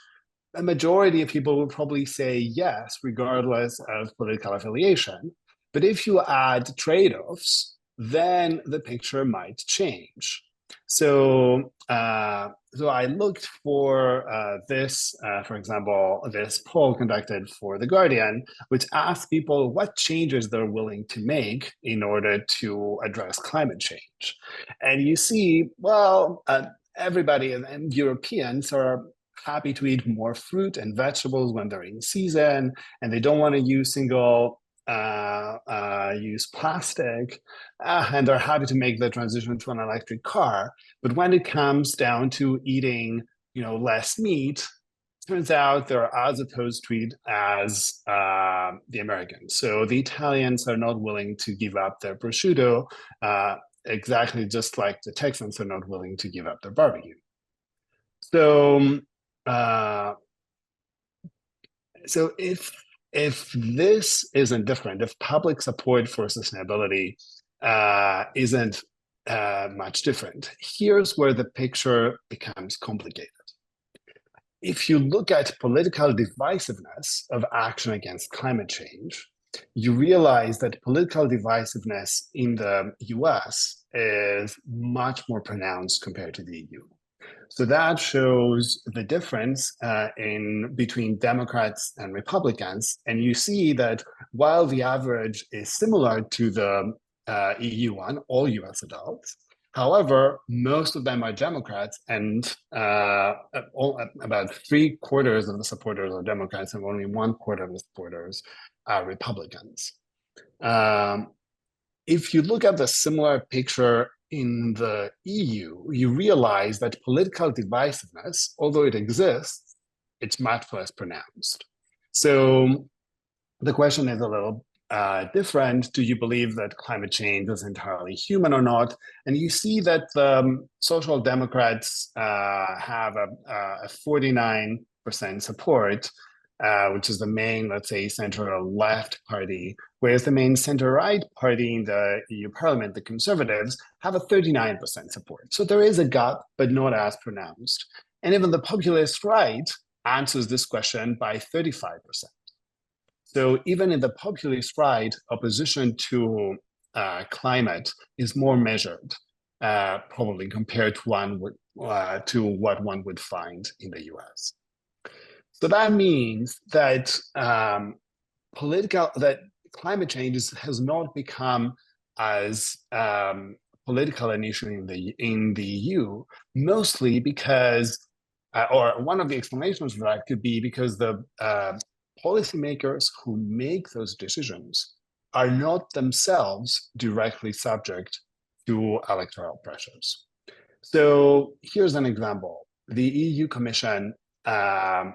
A majority of people will probably say yes, regardless of political affiliation. But if you add trade-offs, then the picture might change. So, so I looked for this, for example, this poll conducted for The Guardian, which asked people what changes they're willing to make in order to address climate change. And you see, well, everybody and Europeans are happy to eat more fruit and vegetables when they're in season, and they don't want to use single use plastic, and they're happy to make the transition to an electric car. But when it comes down to eating, less meat, turns out they're as opposed to it as the Americans. So the Italians are not willing to give up their prosciutto, exactly just like the Texans are not willing to give up their barbecue. So, so if this isn't different, if public support for sustainability isn't much different, here's where the picture becomes complicated. If you look at political divisiveness of action against climate change, you realize that political divisiveness in the US is much more pronounced compared to the EU. So that shows the difference between Democrats and Republicans. And you see that while the average is similar to the EU one, all US adults, however, most of them are Democrats, and about 3/4 of the supporters are Democrats, and only 1/4 of the supporters are Republicans. if you look at the similar picture in the EU, you realize that political divisiveness, although it exists, it's much less pronounced. So the question is a little different. Do you believe that climate change is entirely human or not? And you see that the Social Democrats have a 49% support, which is the main, let's say, center-left party, whereas the main center-right party in the EU Parliament, the Conservatives, have a 39% support. So there is a gap, but not as pronounced. And even the populist right answers this question by 35%. So even in the populist right, opposition to climate is more measured, probably compared to what one would find in the US. So that means that that climate change has not become as political an issue in the EU, mostly because, or one of the explanations for that could be because the policymakers who make those decisions are not themselves directly subject to electoral pressures. So here's an example. The EU Commission that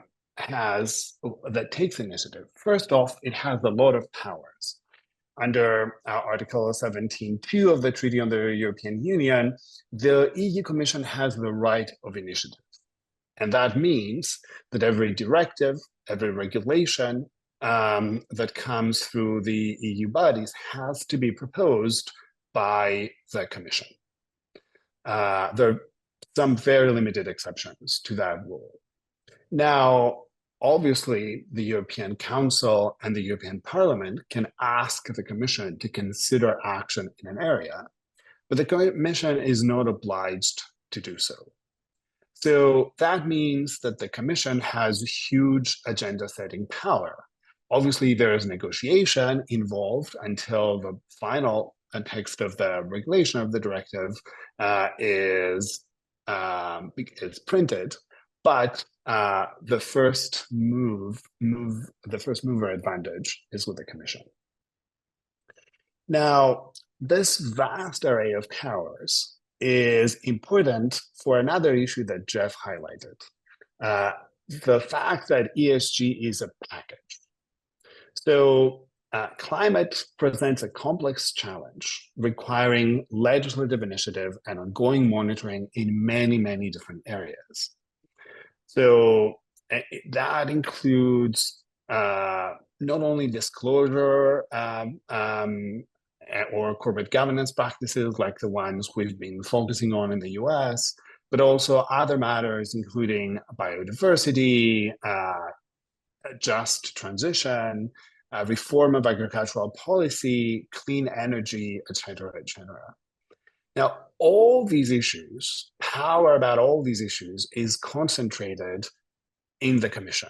takes initiative. First off, it has a lot of powers. Under Article 17.2 of the Treaty on the European Union, the EU Commission has the right of initiative. And that means that every directive, every regulation that comes through the EU bodies has to be proposed by the Commission. There are some very limited exceptions to that rule. Now, obviously, the European Council and the European Parliament can ask the Commission to consider action in an area, but the Commission is not obliged to do so. So that means that the Commission has huge agenda-setting power. Obviously, there is negotiation involved until the final text of the regulation of the directive is printed. But the first mover advantage is with the Commission. Now, this vast array of powers is important for another issue that Jeff highlighted. The fact that ESG is a package. So climate presents a complex challenge requiring legislative initiative and ongoing monitoring in many, many different areas. So that includes not only disclosure or corporate governance practices like the ones we've been focusing on in the US, but also other matters including biodiversity, just transition, reform of agricultural policy, clean energy, et cetera, et cetera. Now, all these issues, power about all these issues is concentrated in the Commission.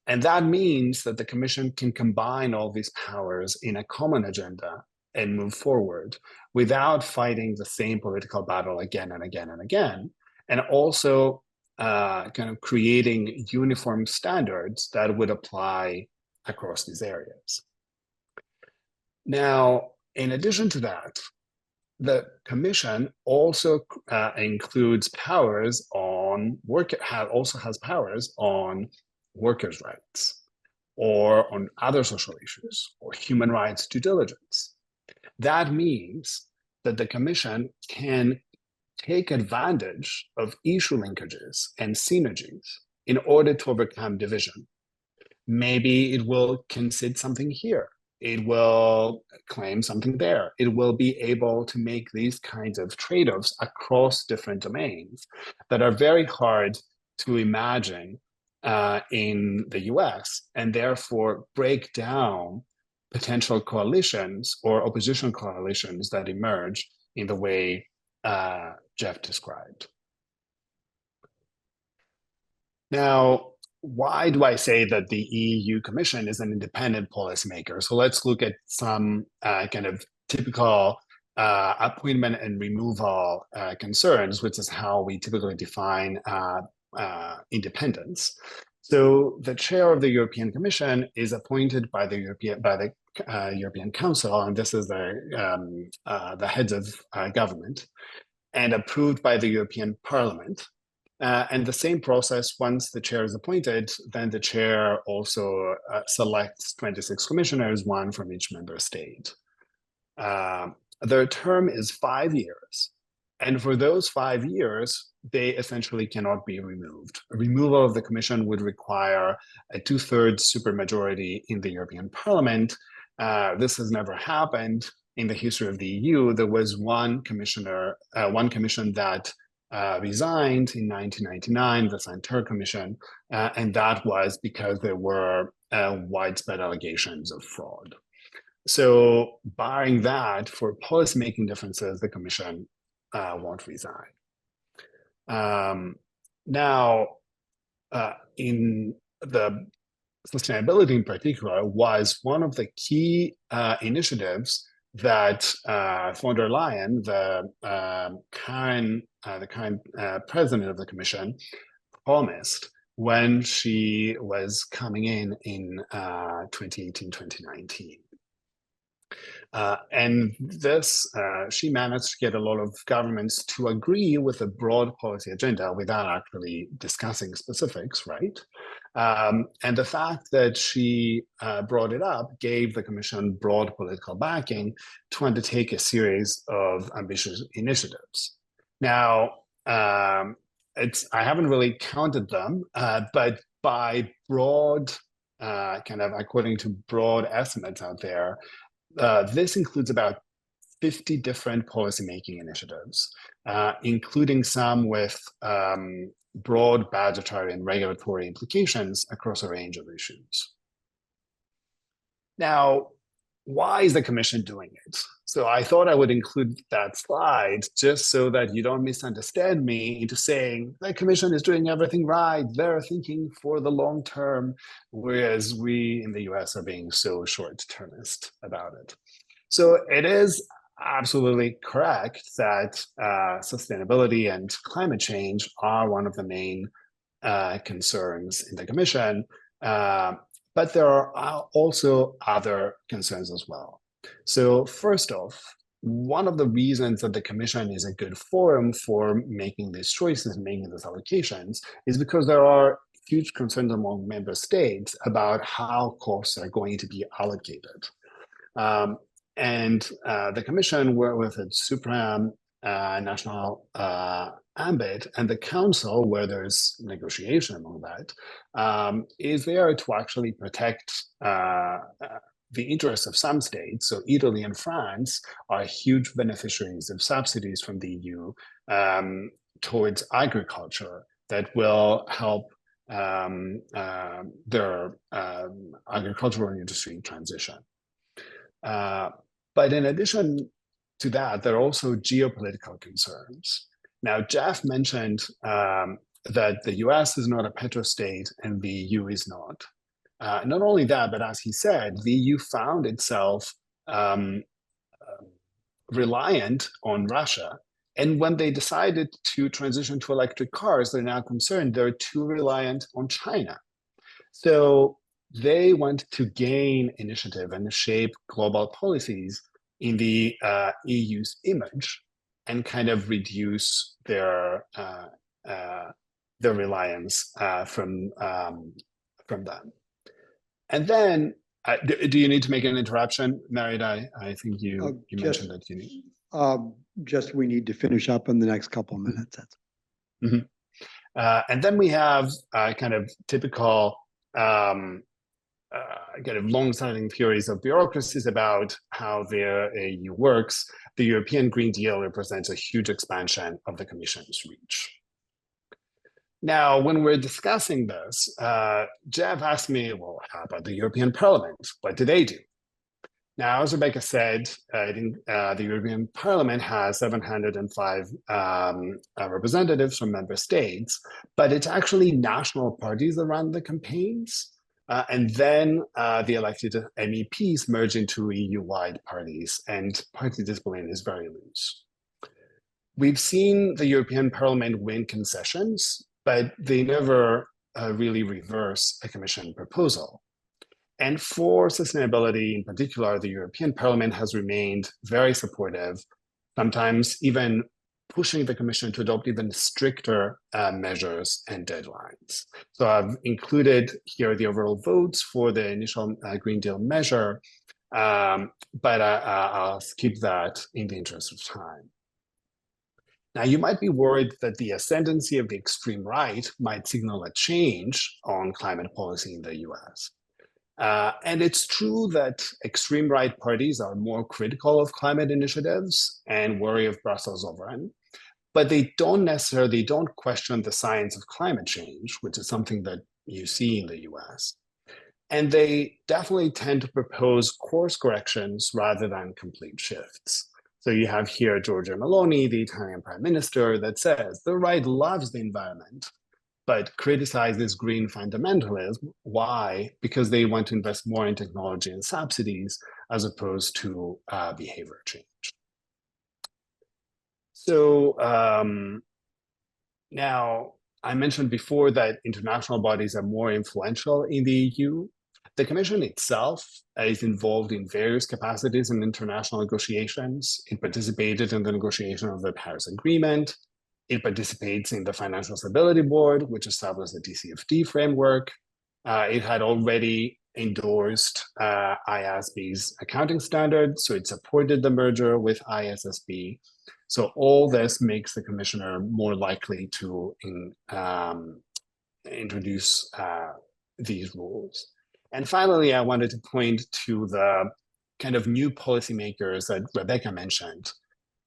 And that means that the Commission can combine all these powers in a common agenda and move forward without fighting the same political battle again and again and again, and also kind of creating uniform standards that would apply across these areas. Now, in addition to that, the Commission also includes powers on also has powers on workers' rights or on other social issues or human rights due diligence. That means that the Commission can take advantage of issue linkages and synergies in order to overcome division. Maybe it will concede something here. It will claim something there. It will be able to make these kinds of trade-offs across different domains that are very hard to imagine in the US, and therefore break down potential coalitions or opposition coalitions that emerge in the way Jeff described. Now, why do I say that the EU Commission is an independent policymaker? So let's look at some kind of typical appointment and removal concerns, which is how we typically define independence. So the chair of the European Commission is appointed by the European Council, and this is the heads of government, and approved by the European Parliament. And the same process, once the chair is appointed, then the chair also selects 26 commissioners, one from each member state. Their term is 5 years. And for those 5 years, they essentially cannot be removed. A removal of the commission would require a 2/3 supermajority in the European Parliament. This has never happened in the history of the EU. There was one commission that resigned in 1999, the Santer Commission, and that was because there were widespread allegations of fraud. So barring that, for policymaking differences, the commission won't resign. Now, in the sustainability in particular was one of the key initiatives that von der Leyen, the current president of the commission, promised when she was coming in 2018, 2019. And this, she managed to get a lot of governments to agree with a broad policy agenda without actually discussing specifics, right? And the fact that she brought it up gave the Commission broad political backing to undertake a series of ambitious initiatives. Now, I haven't really counted them, but by broad, according to broad estimates out there, this includes about 50 different policymaking initiatives, including some with broad budgetary and regulatory implications across a range of issues. Now, why is the Commission doing it? So I thought I would include that slide just so that you don't misunderstand me into saying the Commission is doing everything right, they're thinking for the long term, whereas we in the US are being so short-termist about it. So it is absolutely correct that sustainability and climate change are one of the main concerns in the Commission, but there are also other concerns as well. So first off, one of the reasons that the Commission is a good forum for making these choices, making these allocations, is because there are huge concerns among member states about how costs are going to be allocated. And the Commission, with its supranational ambit, and the Council, where there's negotiation among that, is there to actually protect the interests of some states. So Italy and France are huge beneficiaries of subsidies from the EU towards agriculture that will help their agricultural industry transition. But in addition to that, there are also geopolitical concerns. Now, Jeff mentioned that the US is not a petrostate and the EU is not. Not only that, but as he said, the EU found itself reliant on Russia. And when they decided to transition to electric cars, they're now concerned they're too reliant on China. So they want to gain initiative and shape global policies in the EU's image and kind of reduce their reliance from them. And then, do you need to make an interruption, Merit? I think you mentioned that you need. Just we need to finish up in the next couple of minutes. And then we have kind of typical kind of long-standing theories of bureaucracies about how the EU works. The European Green Deal represents a huge expansion of the Commission's reach. Now, when we're discussing this, Jeff asked me, well, how about the European Parliament? What do they do? Now, as Rebecca said, the European Parliament has 705 representatives from member states, but it's actually national parties that run the campaigns. And then the elected MEPs merge into EU-wide parties, and party discipline is very loose. We've seen the European Parliament win concessions, but they never really reverse a Commission proposal. And for sustainability in particular, the European Parliament has remained very supportive, sometimes even pushing the Commission to adopt even stricter measures and deadlines. So I've included here the overall votes for the initial Green Deal measure, but I'll skip that in the interest of time. Now, you might be worried that the ascendancy of the extreme right might signal a change on climate policy in the US. And it's true that extreme right parties are more critical of climate initiatives and worry of Brussels overrun, but they don't question the science of climate change, which is something that you see in the US. And they definitely tend to propose course corrections rather than complete shifts. So you have here Giorgia Meloni, the Italian prime minister, that says the right loves the environment, but criticizes green fundamentalism. Why? Because they want to invest more in technology and subsidies as opposed to behavior change. So now, I mentioned before that international bodies are more influential in the EU. The Commission itself is involved in various capacities in international negotiations. It participated in the negotiation of the Paris Agreement. It participates in the Financial Stability Board, which established the TCFD framework. It had already endorsed IASB's accounting standards, so it supported the merger with ISSB. So all this makes the commissioner more likely to introduce these rules. And finally, I wanted to point to the kind of new policymakers that Rebecca mentioned,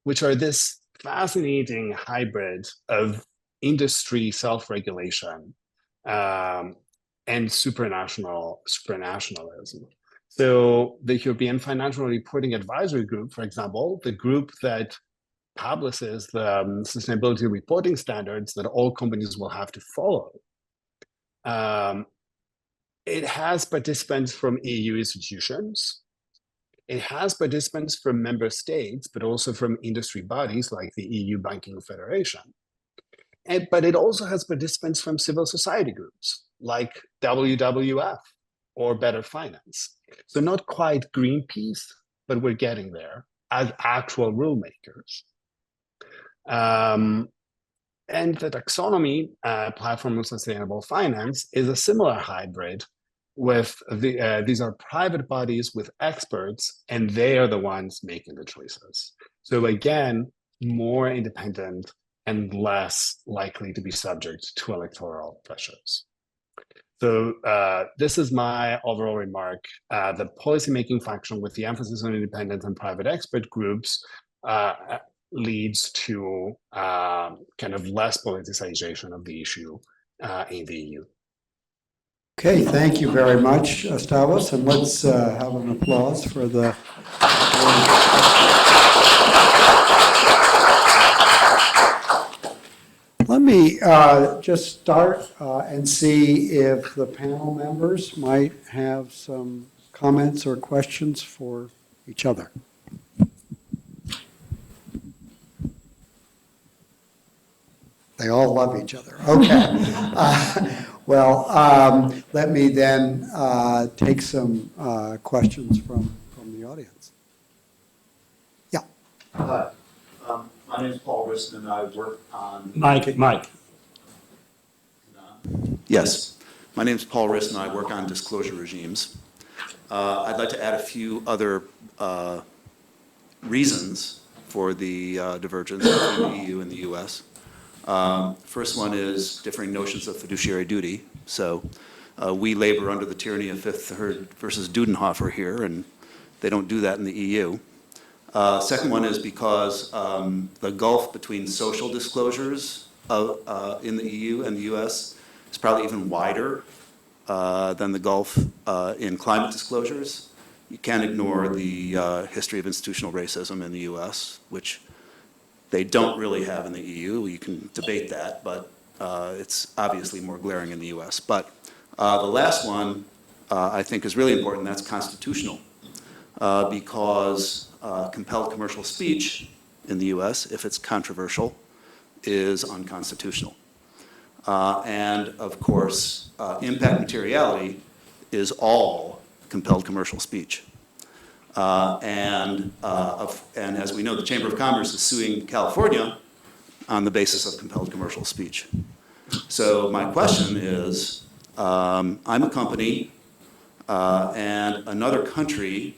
which are this fascinating hybrid of industry self-regulation and supranationalism. So the European Financial Reporting Advisory Group, for example, the group that publishes the sustainability reporting standards that all companies will have to follow, it has participants from EU institutions. It has participants from member states, but also from industry bodies like the EU Banking Federation. But it also has participants from civil society groups like WWF or Better Finance. So not quite Greenpeace, but we're getting there as actual rule makers. And the taxonomy platform of sustainable finance is a similar hybrid with these are private bodies with experts, and they are the ones making the choices. So again, more independent and less likely to be subject to electoral pressures. So this is my overall remark. The policymaking function with the emphasis on independent and private expert groups leads to kind of less politicization of the issue in the EU. Okay, thank you very much, Stavros, and let's have an applause for the. Let me just start and see if the panel members might have some comments or questions for each other. They all love each other. Okay. Let me then take some questions from the audience. Yeah. Hi. My name is Paul Riston, and I work on... Mike. Yes. My name is Paul Riston, and I work on disclosure regimes. I'd like to add a few other reasons for the divergence between the EU and the US. First one is differing notions of fiduciary duty. So we labor under the tyranny of Fifth Third versus Dudenhofer here, and they don't do that in the EU. Second one is because the gulf between social disclosures in the EU and the US is probably even wider than the gulf in climate disclosures. You can't ignore the history of institutional racism in the US, which they don't really have in the EU. You can debate that, but it's obviously more glaring in the US. But the last one I think is really important, and that's constitutional, because compelled commercial speech in the US, if it's controversial, is unconstitutional. And of course, impact materiality is all compelled commercial speech. And as we know, the Chamber of Commerce is suing California on the basis of compelled commercial speech. So my question is, I'm a company, and another country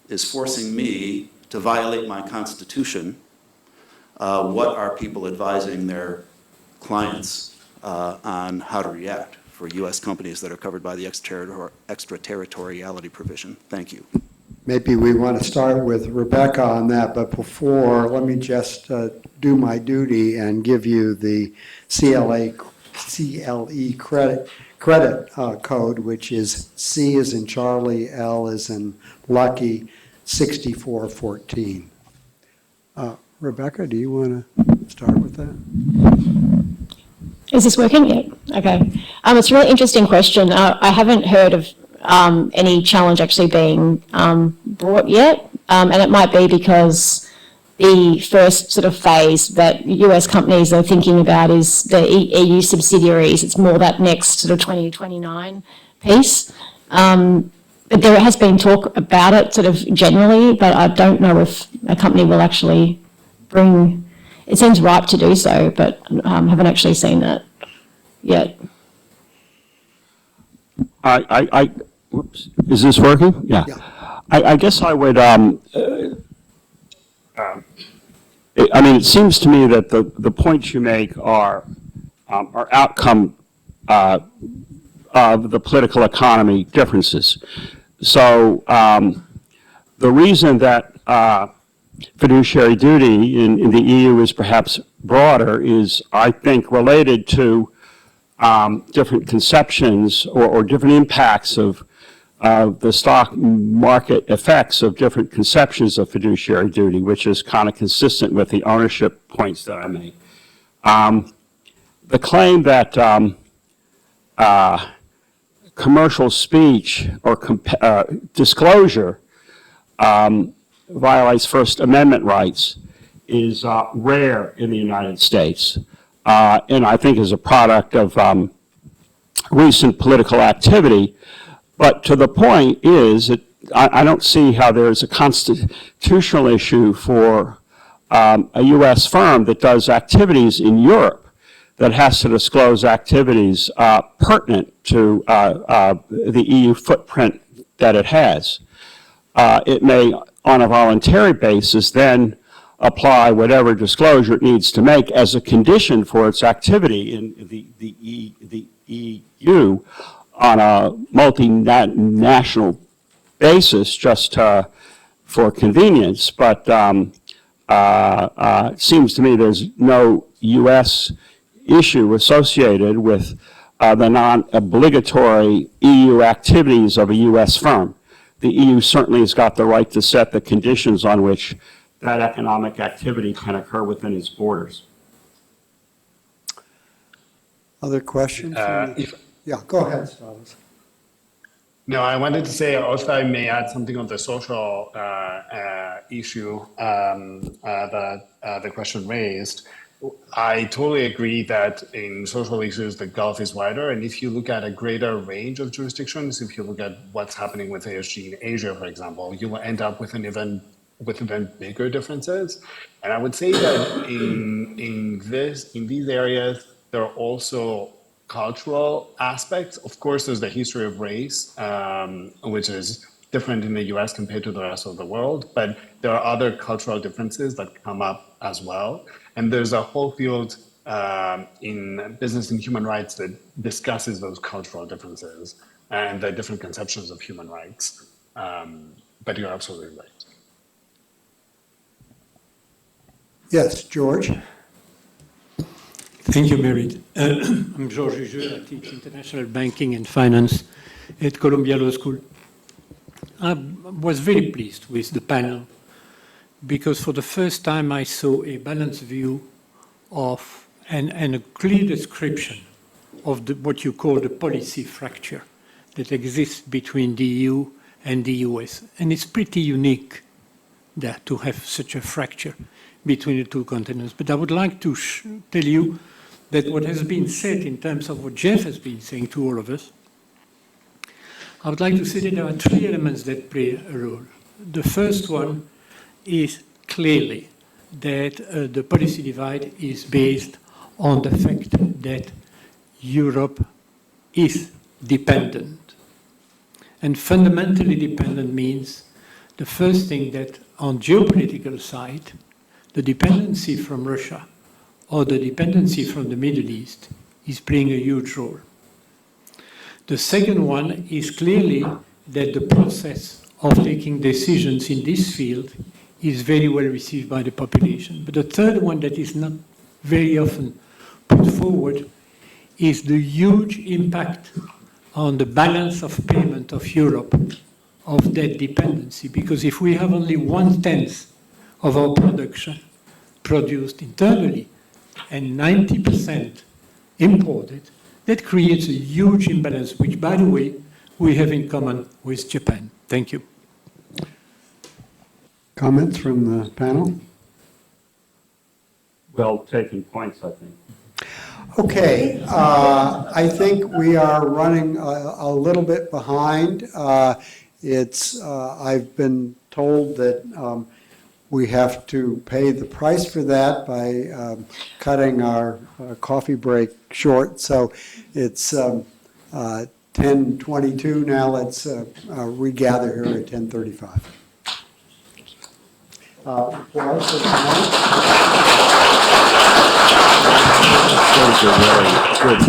is forcing me to violate my constitution. What are people advising their clients on how to react for U.S. companies that are covered by the extraterritoriality provision? Thank you. Maybe we want to start with Rebecca on that, but before, let me just do my duty and give you the CLE credit code, which is C as in Charlie, L as in Lucky, 6414. Rebecca, do you want to start with that? Is this working? Yeah. Okay. It's a really interesting question. I haven't heard of any challenge actually being brought yet, and it might be because the first sort of phase that US companies are thinking about is the EU subsidiaries. It's more that next sort of 2029 piece. But there has been talk about it sort of generally, but I don't know if a company will actually bring, it seems ripe to do so, but haven't actually seen that yet. Whoops, is this working? Yeah. I guess I would, I mean, it seems to me that the points you make are outcome of the political economy differences. So the reason that fiduciary duty in the EU is perhaps broader is, I think, related to different conceptions or different impacts of the stock market effects of different conceptions of fiduciary duty, which is kind of consistent with the ownership points that I made. The claim that commercial speech or disclosure violates First Amendment rights is rare in the United States, and I think is a product of recent political activity. But to the point is that I don't see how there's a constitutional issue for a U.S. firm that does activities in Europe that has to disclose activities pertinent to the EU footprint that it has. It may, on a voluntary basis, then apply whatever disclosure it needs to make as a condition for its activity in the EU on a multinational basis, just for convenience. But it seems to me there's no U.S. issue associated with the non-obligatory EU activities of a U.S. firm. The EU certainly has got the right to set the conditions on which that economic activity can occur within its borders. Other questions? Yeah, go ahead, Stavros. No, I wanted to say also I may add something on the social issue that the question raised. I totally agree that in social issues, the gulf is wider. And if you look at a greater range of jurisdictions, if you look at what's happening with ESG in Asia, for example, you will end up with even bigger differences. And I would say that in these areas, there are also cultural aspects. Of course, there's the history of race, which is different in the US compared to the rest of the world, but there are other cultural differences that come up as well. And there's a whole field in business and human rights that discusses those cultural differences and the different conceptions of human rights. But you're absolutely right. Yes, George. Thank you, Merit. I'm Georges Jeu. I teach international banking and finance at Columbia Law School. I was very pleased with the panel because for the first time I saw a balanced view of and a clear description of what you call the policy fracture that exists between the EU and the US. And it's pretty unique that to have such a fracture between the two continents. But I would like to tell you that what has been said in terms of what Jeff has been saying to all of us, I would like to say that there are three elements that play a role. The first one is clearly that the policy divide is based on the fact that Europe is dependent. And fundamentally dependent means the first thing that on geopolitical side, the dependency from Russia or the dependency from the Middle East is playing a huge role. The second one is clearly that the process of taking decisions in this field is very well received by the population. But the third one that is not very often put forward is the huge impact on the balance of payment of Europe of that dependency. Because if we have only 1/10 of our production produced internally and 90% imported, that creates a huge imbalance, which, by the way, we have in common with Japan. Thank you. Comments from the panel? Well taken points, I think. Okay, I think we are running a little bit behind. I've been told that we have to pay the price for that by cutting our coffee break short. So it's 10:22 now. Let's regather here at 10:35. Applause for tonight. That was a really good